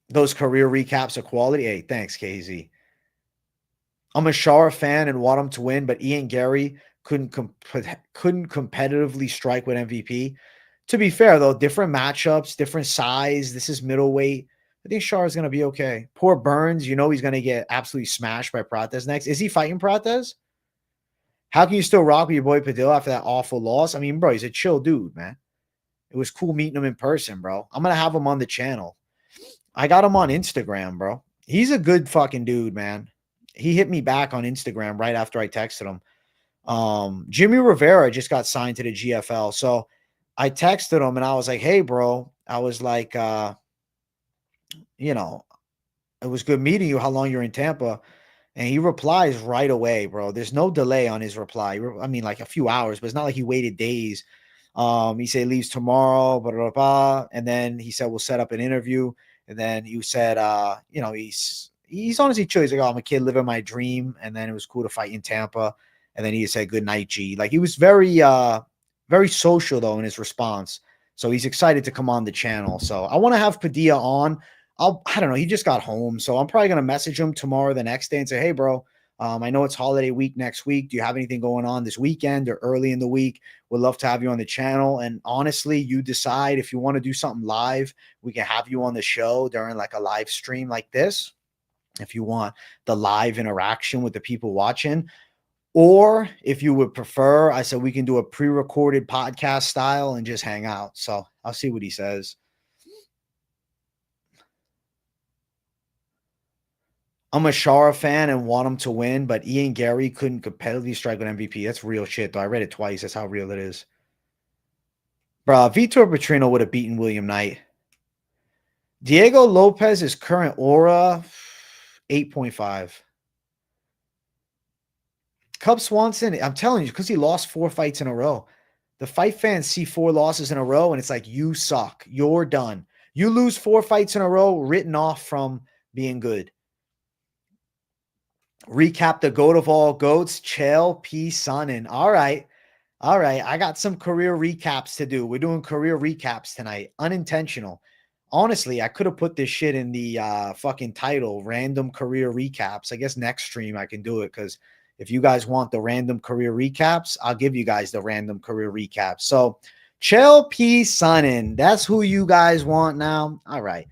Those career recaps are quality. Hey, thanks, KZ. I'm a Shara fan and want him to win, but Ian Gary couldn't competitively strike with MVP. To be fair, though, different matchups, different size. This is middleweight. I think Shara's going to be okay. Poor Burns, he's going to get absolutely smashed by Prates next. Is he fighting Prates? How can you still rock with your boy Padilla after that awful loss? I mean, bro, he's a chill dude, man. It was cool meeting him in person, bro. I'm going to have him on the channel. I got him on Instagram, bro. He's a good fucking dude, man. He hit me back on Instagram right after I texted him. Jimmy Rivera just got signed to the GFL. So I texted him and I was like, hey, bro. I was like, it was good meeting you. How long you're in Tampa? And he replies right away, bro. There's no delay on his reply. I mean, like a few hours, but it's not like he waited days. He said leaves tomorrow, blah, blah, blah. And then he said, we'll set up an interview. And then he said, he's honestly chill. He's like, oh, I'm a kid living my dream. And then it was cool to fight in Tampa. And then he said, good night, G. Like, he was very, very social, though, in his response. So he's excited to come on the channel. So I want to have Padilla on. I don't know. He just got home. So I'm probably going to message him tomorrow or the next day and say, hey, bro, I know it's holiday week next week. Do you have anything going on this weekend or early in the week? Would love to have you on the channel. And honestly, you decide if you want to do something live, we can have you on the show during like a live stream like this. If you want the live interaction with the people watching, or if you would prefer, I said we can do a pre-recorded podcast style and just hang out. So I'll see what he says. I'm a Shara fan and want him to win, but Ian Gary couldn't competitively strike with MVP. That's real shit, though. I read it twice. That's how real it is. Bro, Vitor Petrino would have beaten William Knight. Diego Lopez's current aura, 8.5. Cub Swanson, I'm telling you, because he lost 4 fights in a row. The fight fans see 4 losses in a row, and it's like, you suck. You're done. You lose 4 fights in a row, written off from being good. Recap the GOAT of all GOATs, Chael P. Sonnen. All right. All right. I got some career recaps to do. We're doing career recaps tonight. Unintentional. Honestly, I could have put this shit in the fucking title, random career recaps. I guess next stream I can do it, because if you guys want the random career recaps, I'll give you guys the random career recaps. So Chael P. Sonnen, that's who you guys want now. All right.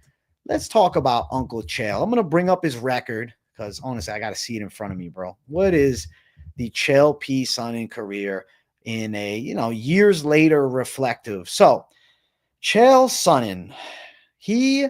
Let's talk about Uncle Chael. I'm going to bring up his record, because honestly, I got to see it in front of me, bro. What is the Chael P. Sonnen career in a, years later reflective? So Chael Sonnen, he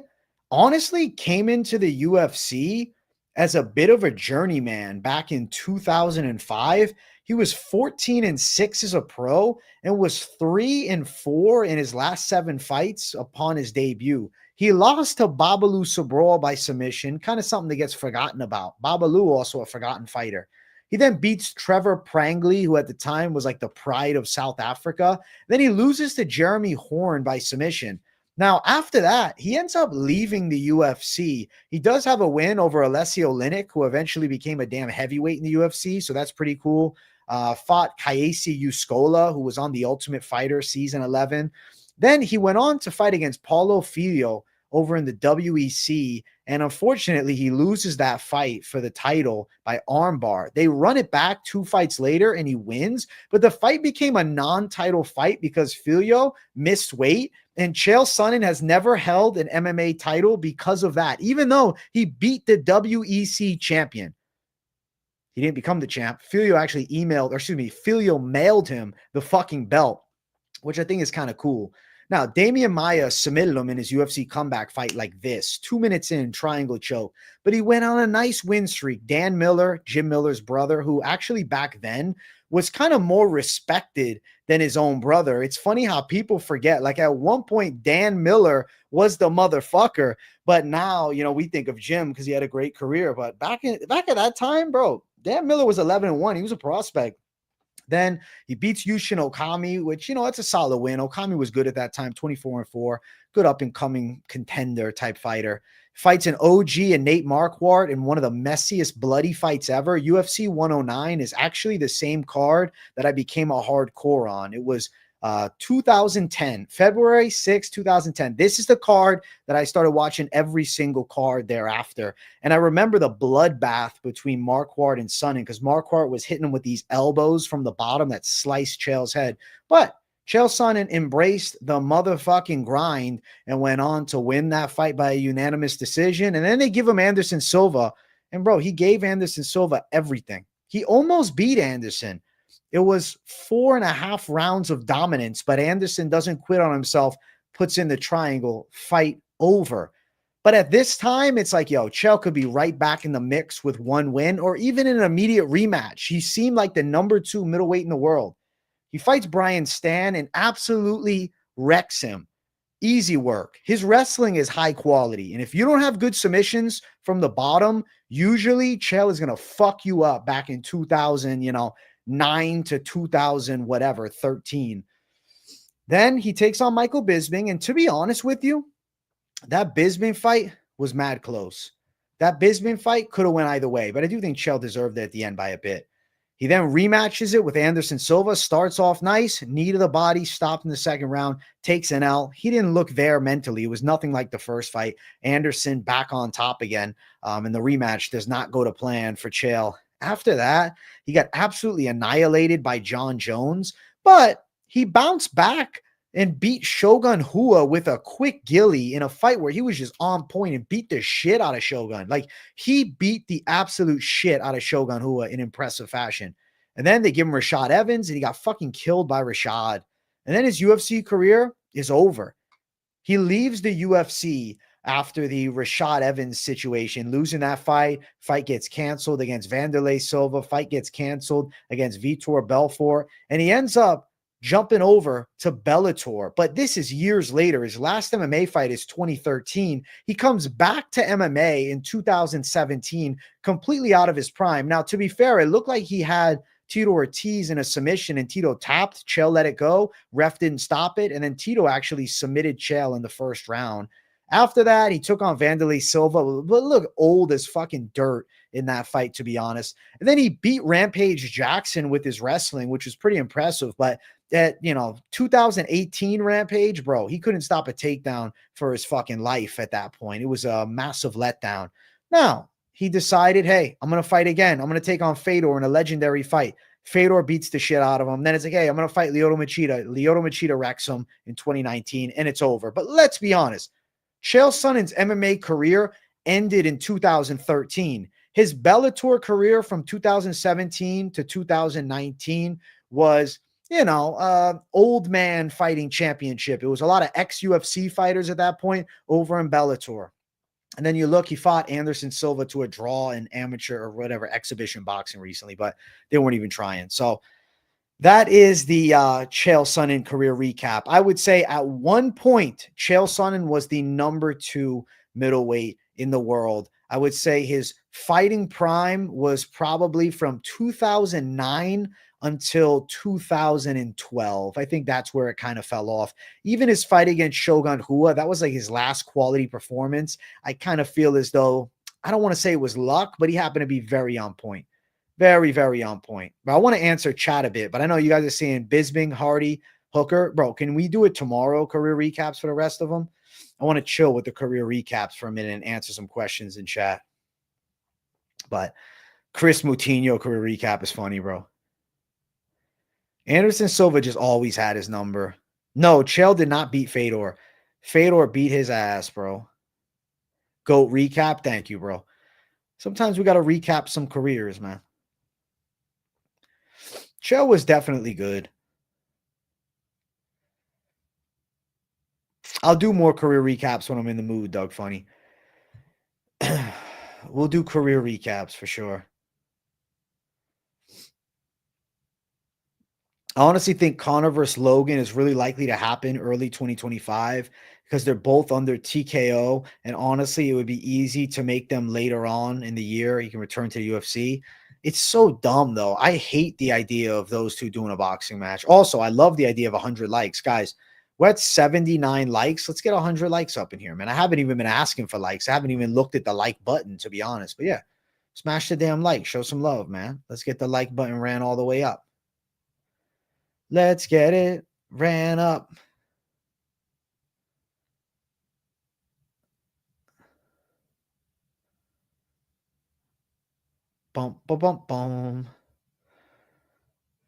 honestly came into the UFC as a bit of a journeyman back in 2005. He was 14-6 as a pro and was 3-4 in his last 7 fights upon his debut. He lost to Babalu Sabral by submission, kind of something that gets forgotten about. Babalu, also a forgotten fighter. He then beats Trevor Prangley, who at the time was like the pride of South Africa. Then he loses to Jeremy Horn by submission. Now, after that, he ends up leaving the UFC. He does have a win over Alessio Linick, who eventually became a damn heavyweight in the UFC, so that's pretty cool. Fought Kaisi Uskola, who was on The Ultimate Fighter Season 11. Then he went on to fight against Paulo Filho over in the WEC, and unfortunately, he loses that fight for the title by armbar. They run it back 2 fights later, and he wins, but the fight became a non-title fight because Filho missed weight, and Chael Sonnen has never held an MMA title because of that, even though he beat the WEC champion. He didn't become the champ. Filho actually Filho mailed him the fucking belt, which I think is kind of cool. Now, Damian Maia submitted him in his UFC comeback fight like this, 2 minutes in, triangle choke. But he went on a nice win streak. Dan Miller, Jim Miller's brother, who actually back then was kind of more respected than his own brother. It's funny how people forget. Like at one point, Dan Miller was the motherfucker. But now, we think of Jim because he had a great career. But back at that time, bro, Dan Miller was 11-1. He was a prospect. Then he beats Yushin Okami, which, that's a solid win. Okami was good at that time, 24-4, good up-and-coming contender type fighter. Fights an OG and Nate Marquardt in one of the messiest bloody fights ever. UFC 109 is actually the same card that I became a hardcore on. It was 2010, February 6, 2010. This is the card that I started watching every single card thereafter. And I remember the bloodbath between Marquardt and Sonnen, because Marquardt was hitting him with these elbows from the bottom that sliced Chael's head. But Chael Sonnen embraced the motherfucking grind and went on to win that fight by a unanimous decision. And then they give him Anderson Silva. And bro, he gave Anderson Silva everything. He almost beat Anderson. It was 4.5 rounds of dominance, but Anderson doesn't quit on himself, puts in the triangle, fight over. But at this time, it's like, Chael could be right back in the mix with 1 win or even an immediate rematch. He seemed like the number 2 middleweight in the world. He fights Brian Stan and absolutely wrecks him. Easy work. His wrestling is high quality. And if you don't have good submissions from the bottom, usually Chael is going to fuck you up back in 2000, 9 to 2000, whatever, 13. Then he takes on Michael Bisping. And to be honest with you, that Bisping fight was mad close. That Bisping fight could have went either way, but I do think Chael deserved it at the end by a bit. He then rematches it with Anderson Silva, starts off nice, knee to the body, stopped in the second round, takes an L. He didn't look there mentally. It was nothing like the first fight. Anderson back on top again, and the rematch does not go to plan for Chael. After that, he got absolutely annihilated by John Jones, but he bounced back and beat Shogun Rua with a quick gilly in a fight where he was just on point and beat the shit out of Shogun. Like, he beat the absolute shit out of Shogun Rua in impressive fashion. And then they give him Rashad Evans, and he got fucking killed by Rashad. And then his UFC career is over. He leaves the UFC after the Rashad Evans situation, losing that fight. Fight gets canceled against Vanderlei Silva. Fight gets canceled against Vitor Belfort. And he ends up jumping over to Bellator. But this is years later. His last MMA fight is 2013. He comes back to MMA in 2017, completely out of his prime. Now, to be fair, it looked like he had Tito Ortiz in a submission, and Tito tapped. Chael let it go. Ref didn't stop it. And then Tito actually submitted Chael in the first round. After that, he took on Vanderlei Silva, but look old as fucking dirt in that fight, to be honest. And then he beat Rampage Jackson with his wrestling, which was pretty impressive. But at, 2018 Rampage, bro, he couldn't stop a takedown for his fucking life at that point. It was a massive letdown. Now, he decided, hey, I'm going to fight again. I'm going to take on Fedor in a legendary fight. Fedor beats the shit out of him. Then it's like, hey, I'm going to fight Lyoto Machida. Lyoto Machida wrecks him in 2019, and it's over. But let's be honest. Chael Sonnen's MMA career ended in 2013. His Bellator career from 2017 to 2019 was, old man fighting championship. It was a lot of ex-UFC fighters at that point over in Bellator. And then you look, he fought Anderson Silva to a draw in amateur or whatever exhibition boxing recently, but they weren't even trying. So that is the Chael Sonnen career recap. I would say at one point, Chael Sonnen was the number 2 middleweight in the world. I would say his fighting prime was probably from 2009 until 2012. I think that's where it kind of fell off. Even his fight against Shogun Rua, that was like his last quality performance. I kind of feel as though, I don't want to say it was luck, but he happened to be very on point. Very, very on point. But I want to answer chat a bit, but I know you guys are saying Bisping, Hardy, Hooker. Bro, can we do it tomorrow, career recaps for the rest of them? I want to chill with the career recaps for a minute and answer some questions in chat. But Chris Moutinho career recap is funny, bro. Anderson Silva just always had his number. No, Chael did not beat Fedor. Fedor beat his ass, bro. GOAT recap. Thank you, bro. Sometimes we got to recap some careers, man. Chael was definitely good. I'll do more career recaps when I'm in the mood, Doug Funny. We'll do career recaps for sure. I honestly think Conor versus Logan is really likely to happen early 2025 because they're both under TKO. And honestly, it would be easy to make them later on in the year. You can return to the UFC. It's so dumb, though. I hate the idea of those two doing a boxing match. Also, I love the idea of 100 likes. Guys, we're at 79 likes. Let's get 100 likes up in here, man. I haven't even been asking for likes. I haven't even looked at the like button, to be honest. But yeah, smash the damn like. Show some love, man. Let's get the like button ran all the way up. Let's get it ran up. Bum, bum, bum, bum.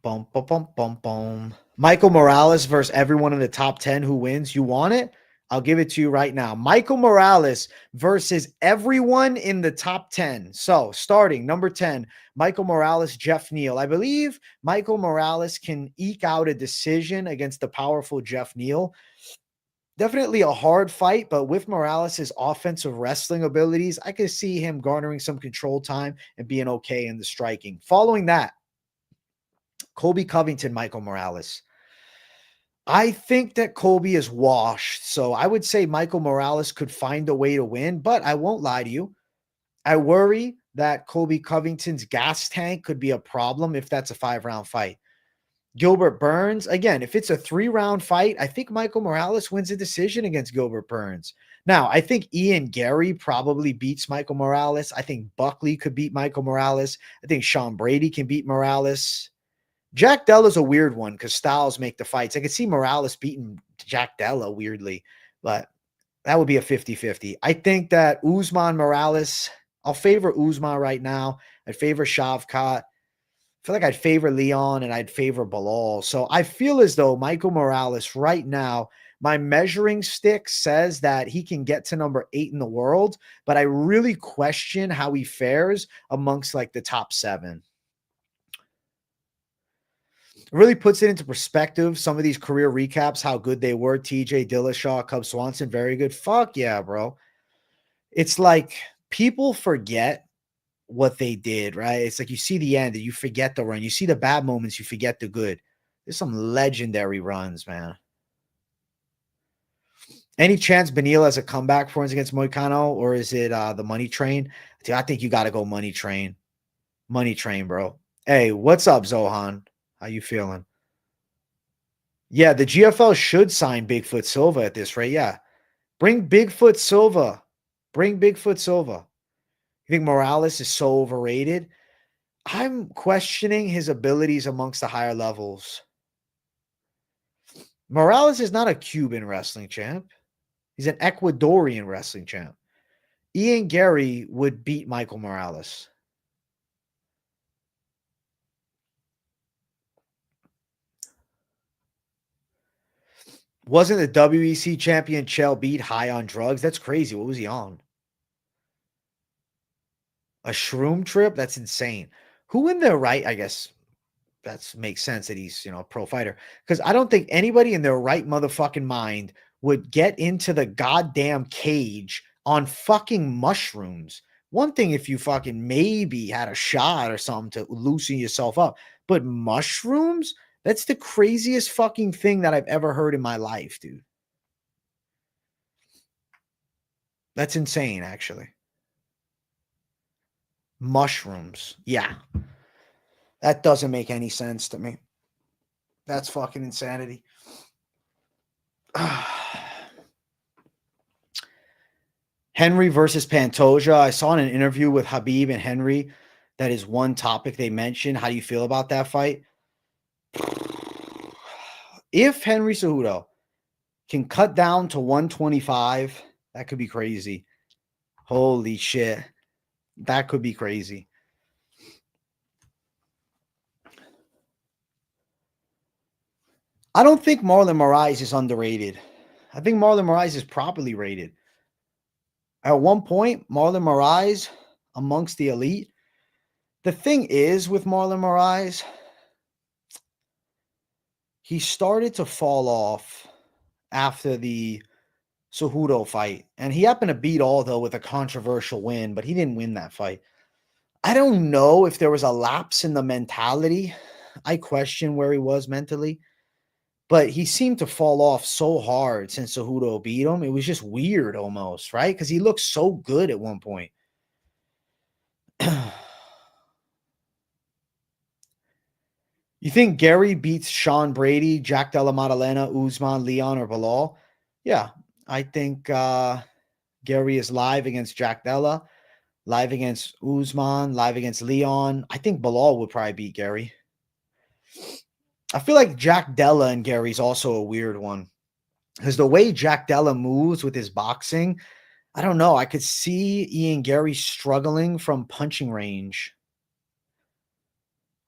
Bum, bum, bum, bum, bum. Michael Morales versus everyone in the top 10 who wins. You want it? I'll give it to you right now. Michael Morales versus everyone in the top 10. So starting number 10, Michael Morales, Jeff Neal. I believe Michael Morales can eke out a decision against the powerful Jeff Neal. Definitely a hard fight, but with Morales' offensive wrestling abilities, I could see him garnering some control time and being okay in the striking. Following that, Colby Covington, Michael Morales. I think that Colby is washed, so I would say Michael Morales could find a way to win, but I won't lie to you. I worry that Colby Covington's gas tank could be a problem if that's a 5-round fight. Gilbert Burns, again, if it's a 3-round fight, I think Michael Morales wins a decision against Gilbert Burns. Now, I think Ian Gary probably beats Michael Morales. I think Buckley could beat Michael Morales. I think Sean Brady can beat Morales. Jack Della's a weird one because styles make the fights. I could see Morales beating Jack Della weirdly, but that would be a 50-50. I think that Usman Morales, I'll favor Usman right now. I'd favor Shavkat. I feel like I'd favor Leon and I'd favor Bilal. So I feel as though Michael Morales right now, my measuring stick says that he can get to number 8 in the world, but I really question how he fares amongst like the top 7. It really puts it into perspective. Some of these career recaps, how good they were. TJ Dillashaw, Cub Swanson, very good. Fuck yeah, bro. It's like people forget what they did, right? It's like you see the end and you forget the run. You see the bad moments, you forget the good. There's some legendary runs, man. Any chance Beneil has a comeback for us against Moicano, or is it the money train? Dude, I think you got to go money train. Money train, bro. Hey, what's up, Zohan? How you feeling? Yeah, the GFL should sign Bigfoot Silva at this rate. Yeah. Bring Bigfoot Silva. Bring Bigfoot Silva. You think Morales is so overrated? I'm questioning his abilities amongst the higher levels. Morales is not a Cuban wrestling champ. He's an Ecuadorian wrestling champ. Ian Gary would beat Michael Morales. Wasn't the WEC champion Chael Beat high on drugs? That's crazy. What was he on? A shroom trip? That's insane. Who in their right, I guess that makes sense that he's, a pro fighter. Because I don't think anybody in their right motherfucking mind would get into the goddamn cage on fucking mushrooms. One thing if you fucking maybe had a shot or something to loosen yourself up, but mushrooms? That's the craziest fucking thing that I've ever heard in my life, dude. That's insane, actually. Mushrooms. Yeah. That doesn't make any sense to me. That's fucking insanity. Henry versus Pantoja. I saw in an interview with Habib and Henry that is one topic they mentioned. How do you feel about that fight? If Henry Cejudo can cut down to 125, that could be crazy. Holy shit. That could be crazy. I don't think Marlon Moraes is underrated. I think Marlon Moraes is properly rated. At one point, Marlon Moraes amongst the elite. The thing is with Marlon Moraes, he started to fall off after the Cejudo fight. And he happened to beat Aldo with a controversial win, but he didn't win that fight. I don't know if there was a lapse in the mentality. I question where he was mentally. But he seemed to fall off so hard since Cejudo beat him. It was just weird almost, right? Because he looked so good at one point. You think Gary beats Sean Brady, Jack Della Maddalena, Usman, Leon, or Bilal? Yeah, I think Gary is live against Jack Della, live against Usman, live against Leon. I think Bilal would probably beat Gary. I feel like Jack Della and Gary's also a weird one. Because the way Jack Della moves with his boxing, I don't know. I could see Ian Gary struggling from punching range.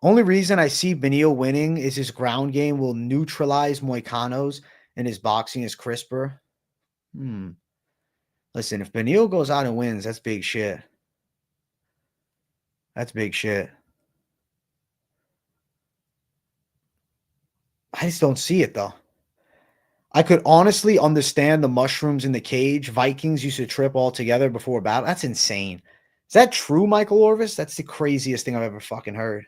Only reason I see Beneil winning is his ground game will neutralize Moicano's and his boxing is crisper. Listen, if Beneil goes out and wins, that's big shit. That's big shit. I just don't see it, though. I could honestly understand the mushrooms in the cage. Vikings used to trip all together before a battle. That's insane. Is that true, Michael Orvis? That's the craziest thing I've ever fucking heard.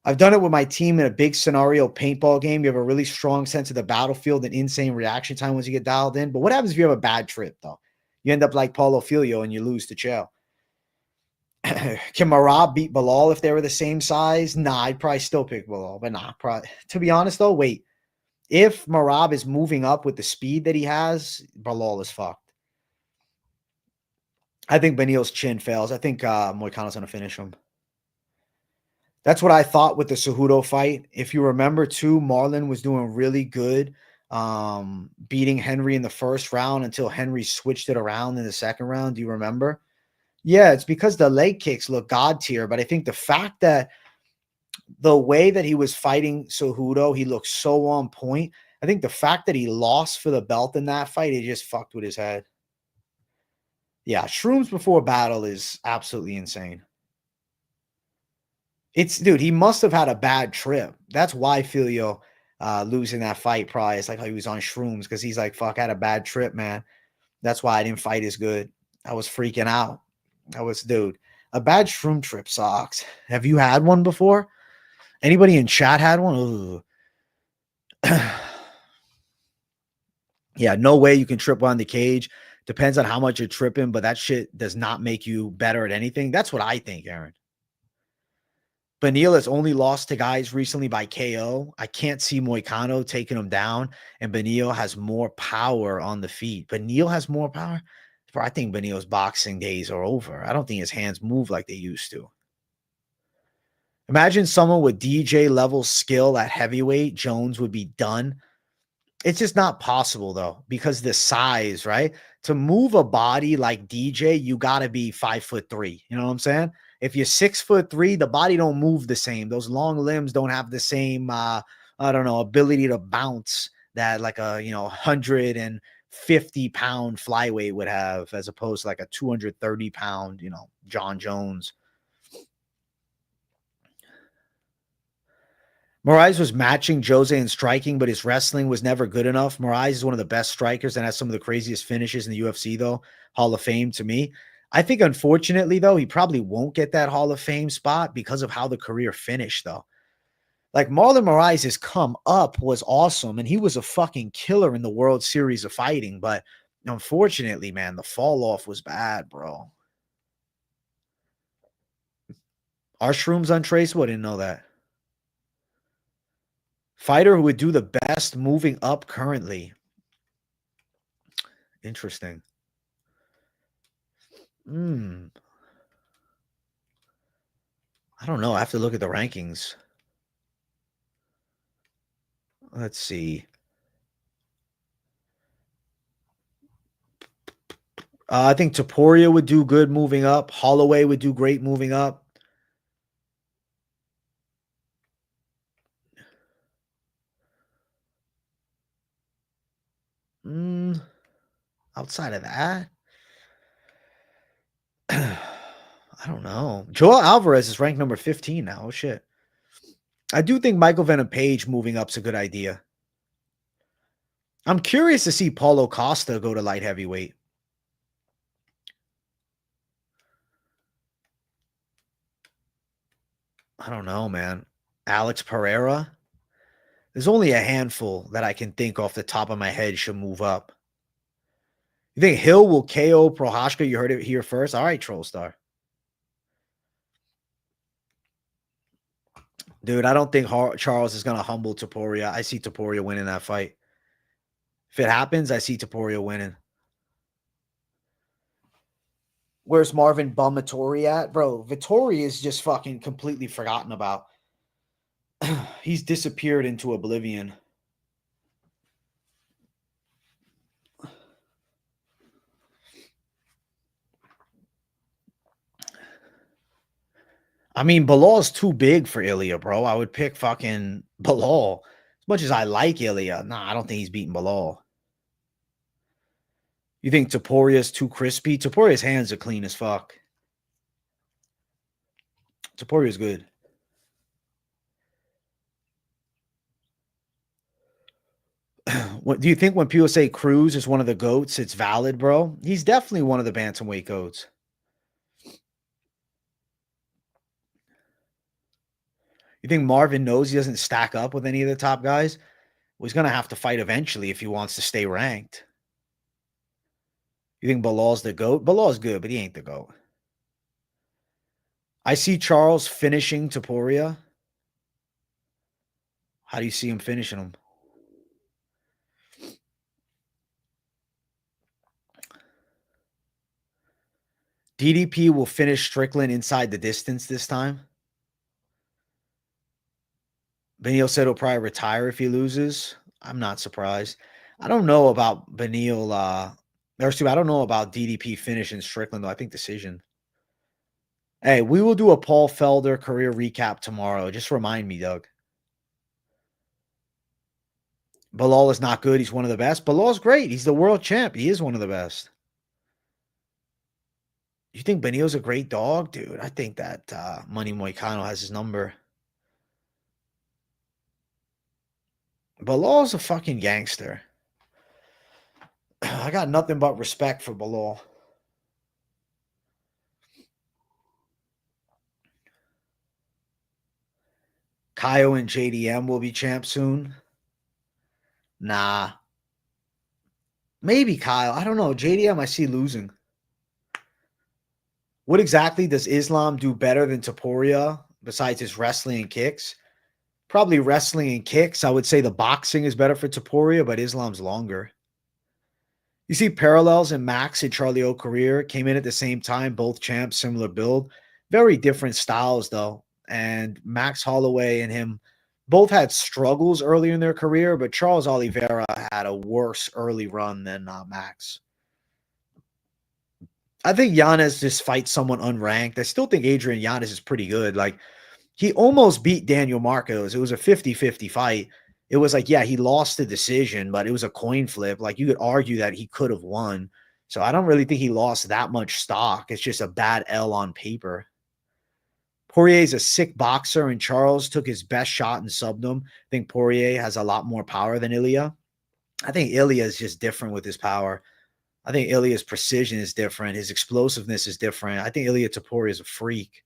I've done it with my team in a big scenario paintball game. You have a really strong sense of the battlefield and insane reaction time once you get dialed in. But what happens if you have a bad trip, though? You end up like Paulo Filio and you lose to Chael. Can Marab beat Bilal if they were the same size? Nah, I'd probably still pick Bilal. But nah, probably. To be honest, though, wait. If Marab is moving up with the speed that he has, Bilal is fucked. I think Beneil's chin fails. I think Moicano's going to finish him. That's what I thought with the Cejudo fight. If you remember, too, Marlon was doing really good beating Henry in the first round until Henry switched it around in the second round. Do you remember? Yeah, it's because the leg kicks look god tier, but I think the fact that the way that he was fighting Cejudo, he looked so on point. I think the fact that he lost for the belt in that fight, it just fucked with his head. Yeah, shrooms before battle is absolutely insane. Dude, he must have had a bad trip. That's why Filio losing that fight probably is like how he was on shrooms because he's like, fuck, I had a bad trip, man. That's why I didn't fight as good. I was freaking out. Dude, a bad shroom trip sucks. Have you had one before? Anybody in chat had one? Ugh. Yeah, no way you can trip on the cage. Depends on how much you're tripping, but that shit does not make you better at anything. That's what I think, Aaron. Beneil has only lost to guys recently by KO. I can't see Moicano taking him down, and Beneil has more power on the feet. Beneil has more power? Bro, I think Beneil's boxing days are over. I don't think his hands move like they used to. Imagine someone with DJ level skill at heavyweight. Jones would be done. It's just not possible though, because the size, right? To move a body like DJ, you got to be 5'3". You know what I'm saying? If you're 6'3", the body don't move the same. Those long limbs don't have the same, I don't know, ability to bounce that like a 150-pound flyweight would have, as opposed to like a 230-pound, John Jones. Moraes was matching Jose in striking, but his wrestling was never good enough. Moraes is one of the best strikers and has some of the craziest finishes in the UFC, though. Hall of Fame to me. I think, unfortunately, though, he probably won't get that Hall of Fame spot because of how the career finished, though. Like, Marlon Moraes' come up was awesome, and he was a fucking killer in the World Series of Fighting. But unfortunately, man, the fall off was bad, bro. Are shrooms untraceable? I didn't know that. Fighter who would do the best moving up currently. Interesting. I don't know. I have to look at the rankings. Let's see. I think Topuria would do good moving up. Holloway would do great moving up. Outside of that, I don't know. Joel Alvarez is ranked number 15 now. Oh, shit. I do think Michael Venom Page moving up is a good idea. I'm curious to see Paulo Costa go to light heavyweight. I don't know, man. Alex Pereira. There's only a handful that I can think off the top of my head should move up. You think Hill will KO Prohashka? You heard it here first. All right, Trollstar. Dude, I don't think Charles is going to humble Topuria. I see Topuria winning that fight. If it happens, I see Topuria winning. Where's Marvin Bum Vittori at? Bro, Vittori is just fucking completely forgotten about. He's disappeared into oblivion. I mean, Bilal's too big for Ilya, bro. I would pick fucking Bilal. As much as I like Ilya, nah, I don't think he's beating Bilal. You think Topuria's too crispy? Topuria's hands are clean as fuck. Topuria's good. What do you think when people say Cruz is one of the GOATs, it's valid, bro? He's definitely one of the bantamweight GOATs. You think Marvin knows he doesn't stack up with any of the top guys? Well, he's going to have to fight eventually if he wants to stay ranked. You think Bilal's the GOAT? Bilal's good, but he ain't the GOAT. I see Charles finishing Topuria. How do you see him finishing him? DDP will finish Strickland inside the distance this time. Beneil said he'll probably retire if he loses. I'm not surprised. I don't know about Beneil. I don't know about DDP finishing Strickland, though. I think decision. Hey, we will do a Paul Felder career recap tomorrow. Just remind me, Doug. Bilal is not good. He's one of the best. Bilal's great. He's the world champ. He is one of the best. You think Beneil's a great dog? Dude, I think that Money Moicano has his number. Bilal's a fucking gangster. I got nothing but respect for Bilal. Kaio and JDM will be champs soon. Nah. Maybe Kyle. I don't know. JDM I see losing. What exactly does Islam do better than Topuria besides his wrestling and kicks? Probably wrestling and kicks. I would say the boxing is better for Topuria, but Islam's longer. You see parallels in Max and Charlie O career. Came in at the same time, both champs, similar build. Very different styles, though. And Max Holloway and him both had struggles earlier in their career, but Charles Oliveira had a worse early run than Max. I think Giannis just fights someone unranked. I still think Adrian Giannis is pretty good. Like, he almost beat Daniel Marcos. It was a 50-50 fight. It was like, yeah, he lost the decision, but it was a coin flip. Like, you could argue that he could have won. So I don't really think he lost that much stock. It's just a bad L on paper. Poirier's a sick boxer, and Charles took his best shot and subbed him. I think Poirier has a lot more power than Ilya. I think Ilya is just different with his power. I think Ilya's precision is different. His explosiveness is different. I think Ilya Topuria is a freak.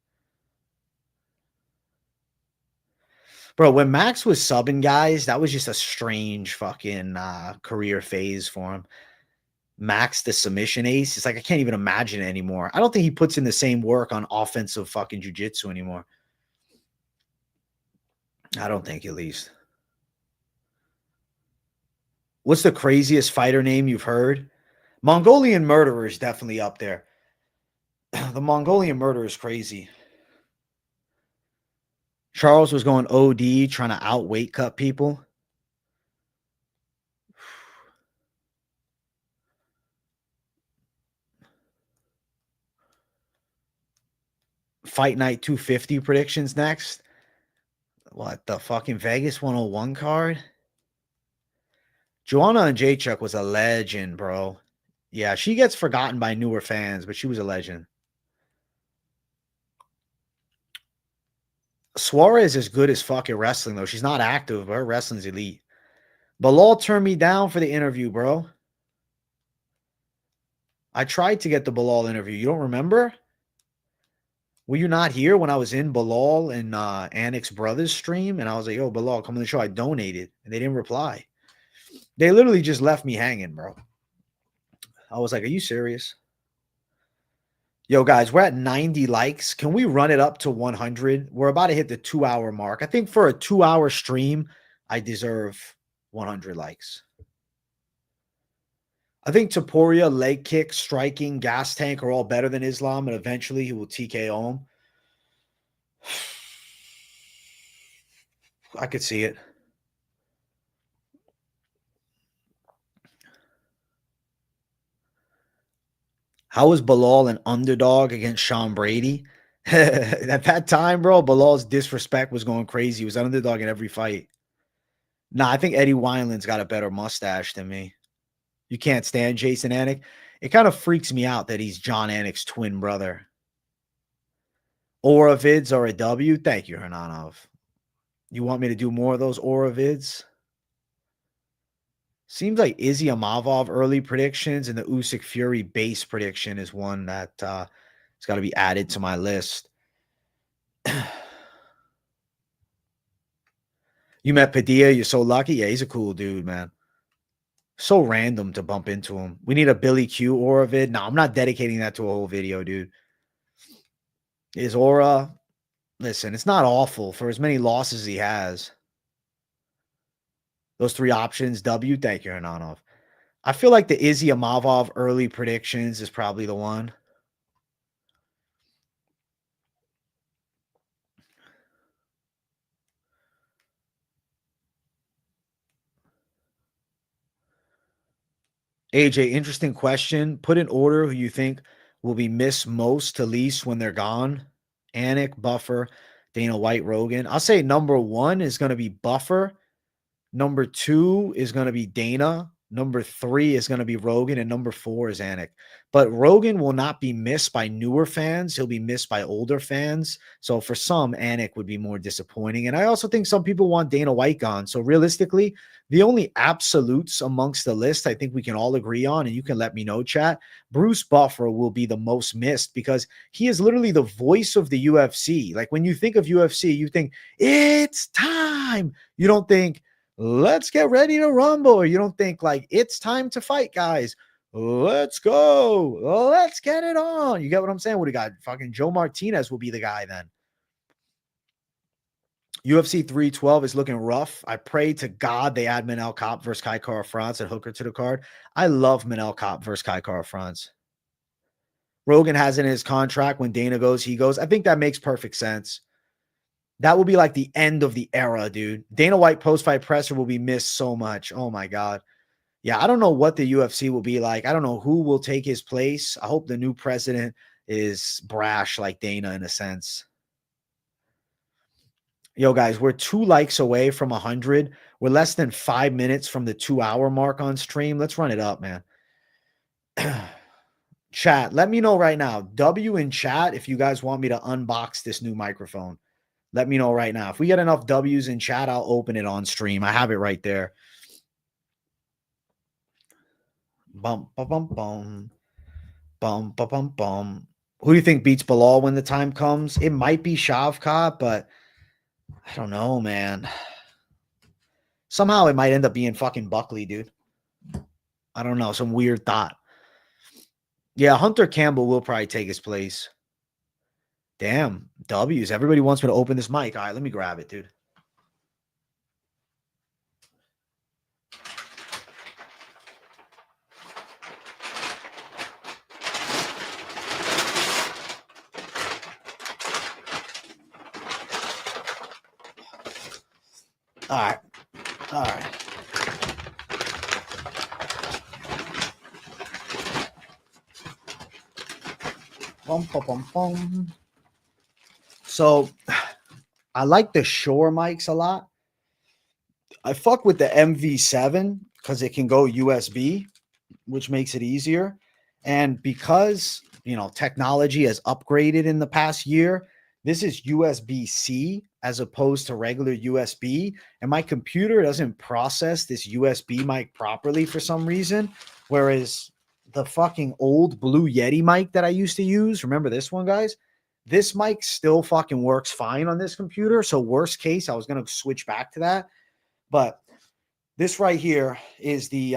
Bro, when Max was subbing guys, that was just a strange fucking career phase for him. Max, the submission ace, it's like I can't even imagine it anymore. I don't think he puts in the same work on offensive fucking jiu-jitsu anymore. I don't think, at least. What's the craziest fighter name you've heard? Mongolian Murderer is definitely up there. The Mongolian Murderer is crazy. Charles was going OD, trying to outweight cut people. Fight Night 250 predictions next. What, the fucking Vegas 101 card? Joanna Jędrzejczyk was a legend, bro. Yeah, she gets forgotten by newer fans, but she was a legend. Suarez is good as fucking wrestling, though. She's not active, but her wrestling's elite. Bilal turned me down for the interview, bro. I tried to get the Bilal interview. You don't remember? Were you not here when I was in Bilal and Anik's brother's stream? And I was like, yo, Bilal, come on the show. I donated. And they didn't reply. They literally just left me hanging, bro. I was like, are you serious? Yo, guys, we're at 90 likes. Can we run it up to 100? We're about to hit the 2-hour mark. I think for a 2-hour stream, I deserve 100 likes. I think Topuria, leg kick, striking, gas tank are all better than Islam, and eventually he will TKO him. I could see it. How was Bilal an underdog against Sean Brady? At that time, bro, Bilal's disrespect was going crazy. He was an underdog in every fight. Nah, I think Eddie Wineland's got a better mustache than me. You can't stand Jason Anik. It kind of freaks me out that he's John Anik's twin brother. Aura vids are a W. Thank you, Hernanov. You want me to do more of those Aura vids? Seems like Izzy Amavov early predictions and the Usyk Fury base prediction is one that has got to be added to my list. You met Padilla. You're so lucky. Yeah, he's a cool dude, man. So random to bump into him. We need a Billy Q Aura vid. No, I'm not dedicating that to a whole video, dude. His Aura, listen, it's not awful for as many losses as he has. Those three options, W. Thank you, Hernanov. I feel like the Izzy Amavov early predictions is probably the one. AJ, interesting question. Put in order who you think will be missed most to least when they're gone. Anik, Buffer, Dana White, Rogan. I'll say number 1 is going to be Buffer. Number 2 is going to be Dana. Number 3 is going to be Rogan. And number 4 is Anik. But Rogan will not be missed by newer fans. He'll be missed by older fans. So for some, Anik would be more disappointing. And I also think some people want Dana White gone. So realistically, the only absolutes amongst the list I think we can all agree on, and you can let me know, chat, Bruce Buffer will be the most missed because he is literally the voice of the UFC. Like when you think of UFC, you think, it's time. You don't think, let's get ready to rumble. Or you don't think like it's time to fight, guys. Let's go. Let's get it on. You get what I'm saying? What do you got? Fucking Joe Martinez will be the guy then. UFC 312 is looking rough. I pray to God they add Manel Kape versus Kai Kara-France and Hooker to the card. I love Manel Kape versus Kai Kara-France. Rogan has it in his contract when Dana goes, he goes. I think that makes perfect sense. That will be like the end of the era, dude. Dana White post-fight presser will be missed so much. Oh, my God. Yeah, I don't know what the UFC will be like. I don't know who will take his place. I hope the new president is brash like Dana in a sense. Yo, guys, we're 2 likes away from 100. We're less than 5 minutes from the 2-hour mark on stream. Let's run it up, man. Chat, let me know right now. W in chat if you guys want me to unbox this new microphone. Let me know right now. If we get enough W's in chat, I'll open it on stream. I have it right there. Bum, bum, bum, bum. Bum, bum, bum, bum. Who do you think beats Bilal when the time comes? It might be Shavkat, but I don't know, man. Somehow it might end up being fucking Buckley, dude. I don't know. Some weird thought. Yeah, Hunter Campbell will probably take his place. Damn. W's. Everybody wants me to open this mic. All right, let me grab it, dude. All right. All right. Bum, bum, bum, bum. So I like the Shure mics a lot. I fuck with the MV7 because it can go USB, which makes it easier. And because, you know, technology has upgraded in the past year, this is USB-C as opposed to regular USB. And my computer doesn't process this USB mic properly for some reason. Whereas the fucking old Blue Yeti mic that I used to use, remember this one, guys? This mic still fucking works fine on this computer. So worst case, I was going to switch back to that. But this right here is the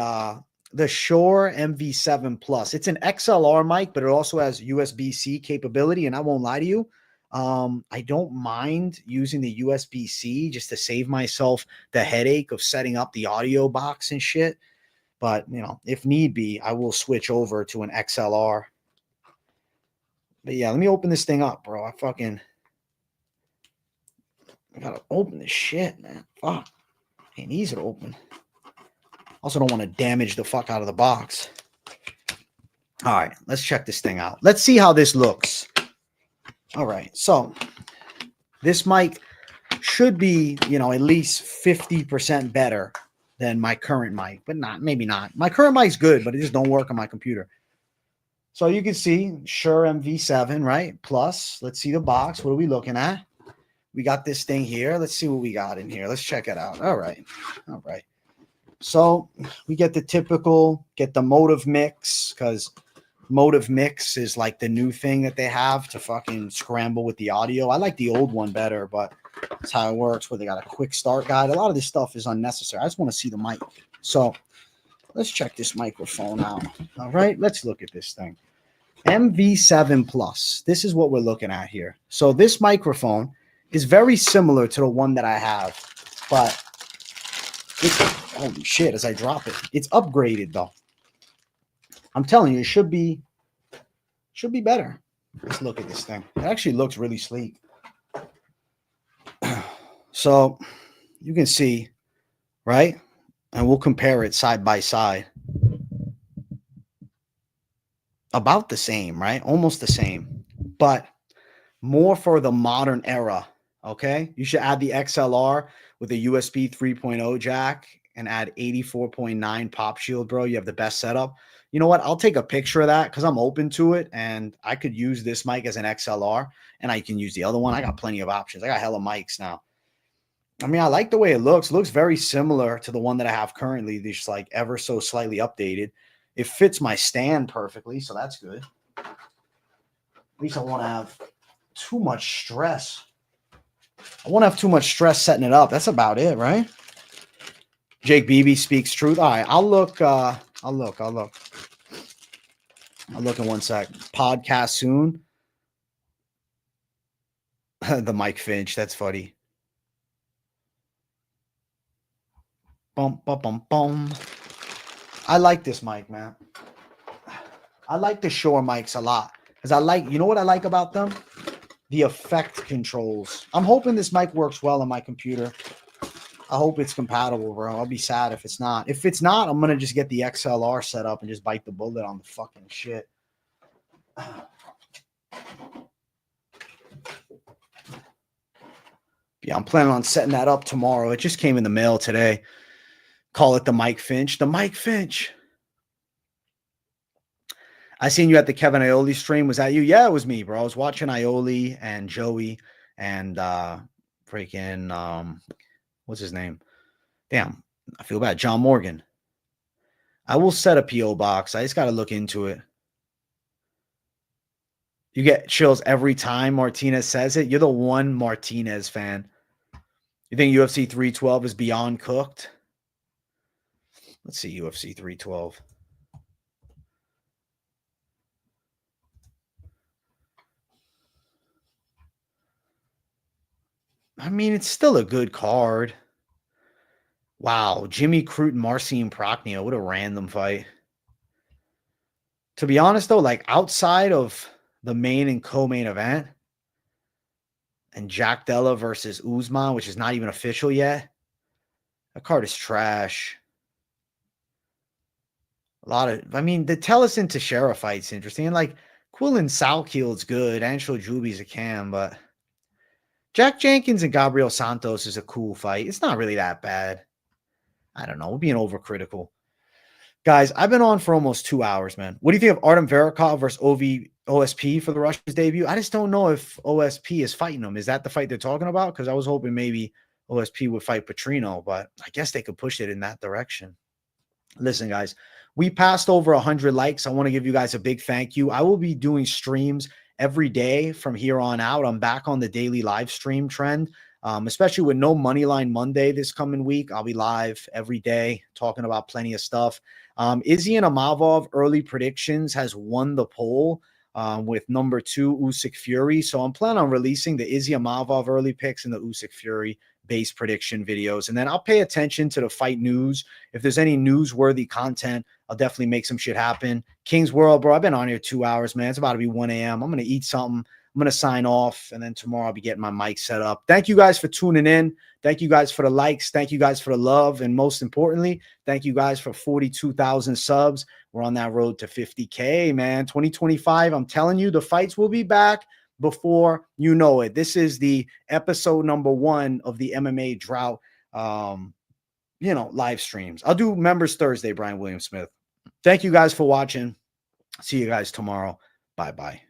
Shure MV7 Plus. It's an XLR mic, but it also has USB-C capability. And I won't lie to you, I don't mind using the USB-C just to save myself the headache of setting up the audio box and shit. But, you know, if need be, I will switch over to an XLR. But yeah, let me open this thing up, bro. I gotta open this shit, man. Fuck. Ain't easy to open. Also don't want to damage the fuck out of the box. All right, let's check this thing out. Let's see how this looks. All right, so this mic should be, you know, at least 50% better than my current mic, but maybe not. My current mic's good, but it just don't work on my computer. So you can see Shure MV7, right? Plus, let's see the box. What are we looking at? We got this thing here. Let's see what we got in here. Let's check it out. All right. All right. So we get the typical, get the motive mix, because motive mix is like the new thing that they have to fucking scramble with the audio. I like the old one better, but that's how it works, where they got a quick start guide. A lot of this stuff is unnecessary. I just want to see the mic. So let's check this microphone out. All right, let's look at this thing. MV7 Plus. This is what we're looking at here. So this microphone is very similar to the one that I have, but it's, holy shit, as I drop it, it's upgraded though. I'm telling you, it should be better. Let's look at this thing. It actually looks really sleek. So you can see, right? And we'll compare it side by side. About the same, right? Almost the same, but more for the modern era. Okay. You should add the XLR with a USB 3.0 jack and add 84.9 pop shield, bro. You have the best setup. You know what? I'll take a picture of that because I'm open to it. And I could use this mic as an XLR and I can use the other one. I got plenty of options. I got hella mics now. I mean, I like the way it looks. It looks very similar to the one that I have currently. Just like ever so slightly updated. It fits my stand perfectly, so that's good. At least I won't have too much stress. I won't have too much stress setting it up. That's about it, right? Jake Beebe speaks truth. All right, I'll look. I'll look in 1 sec. Podcast soon. The Mike Finch. That's funny. Bum, bum, bum, bum. I like this mic, man. I like the Shure mics a lot. Because I like, you know what I like about them? The effect controls. I'm hoping this mic works well on my computer. I hope it's compatible, bro. I'll be sad if it's not. If it's not, I'm going to just get the XLR set up and just bite the bullet on the fucking shit. Yeah, I'm planning on setting that up tomorrow. It just came in the mail today. Call it the Mike Finch. The Mike Finch. I seen you at the Kevin Iole stream. Was that you? Yeah, it was me, bro. I was watching Iole and Joey and freaking what's his name? Damn, I feel bad. John Morgan. I will set a P.O. box. I just got to look into it. You get chills every time Martinez says it. You're the one Martinez fan. You think UFC 312 is beyond cooked? Let's see UFC 312. I mean, it's still a good card. Wow, Jimmy Crute and Marcin Prokhnio. What a random fight. To be honest, though, like outside of the main and co-main event and Jack Della versus Usman, which is not even official yet, that card is trash. A lot of, I mean, the Tellison Teixeira fight's interesting. And like Quillen Salkield's good. Anshul Juby's a cam, but Jack Jenkins and Gabriel Santos is a cool fight. It's not really that bad. I don't know. We're being overcritical. Guys, I've been on for almost 2 hours, man. What do you think of Artem Verakov versus OSP for the Russians debut? I just don't know if OSP is fighting him. Is that the fight they're talking about? Because I was hoping maybe OSP would fight Petrino, but I guess they could push it in that direction. Listen, guys, we passed over 100 likes. I want to give you guys a big thank you. I will be doing streams every day from here on out. I'm back on the daily live stream trend, especially with no Moneyline Monday this coming week. I'll be live every day talking about plenty of stuff. Izzy and Amavov early predictions has won the poll with number 2 Usyk Fury. So I'm planning on releasing the Izzy Amavov early picks and the Usyk Fury base prediction videos. And then I'll pay attention to the fight news. If there's any newsworthy content, I'll definitely make some shit happen. King's World, bro, I've been on here 2 hours, man. It's about to be 1 a.m. I'm going to eat something. I'm going to sign off, and then tomorrow I'll be getting my mic set up. Thank you guys for tuning in. Thank you guys for the likes. Thank you guys for the love. And most importantly, thank you guys for 42,000 subs. We're on that road to 50K, man. 2025, I'm telling you, the fights will be back before you know it. This is the episode number 1 of the MMA Drought, live streams. I'll do Members Thursday, Brian William Smith. Thank you guys for watching. See you guys tomorrow. Bye-bye.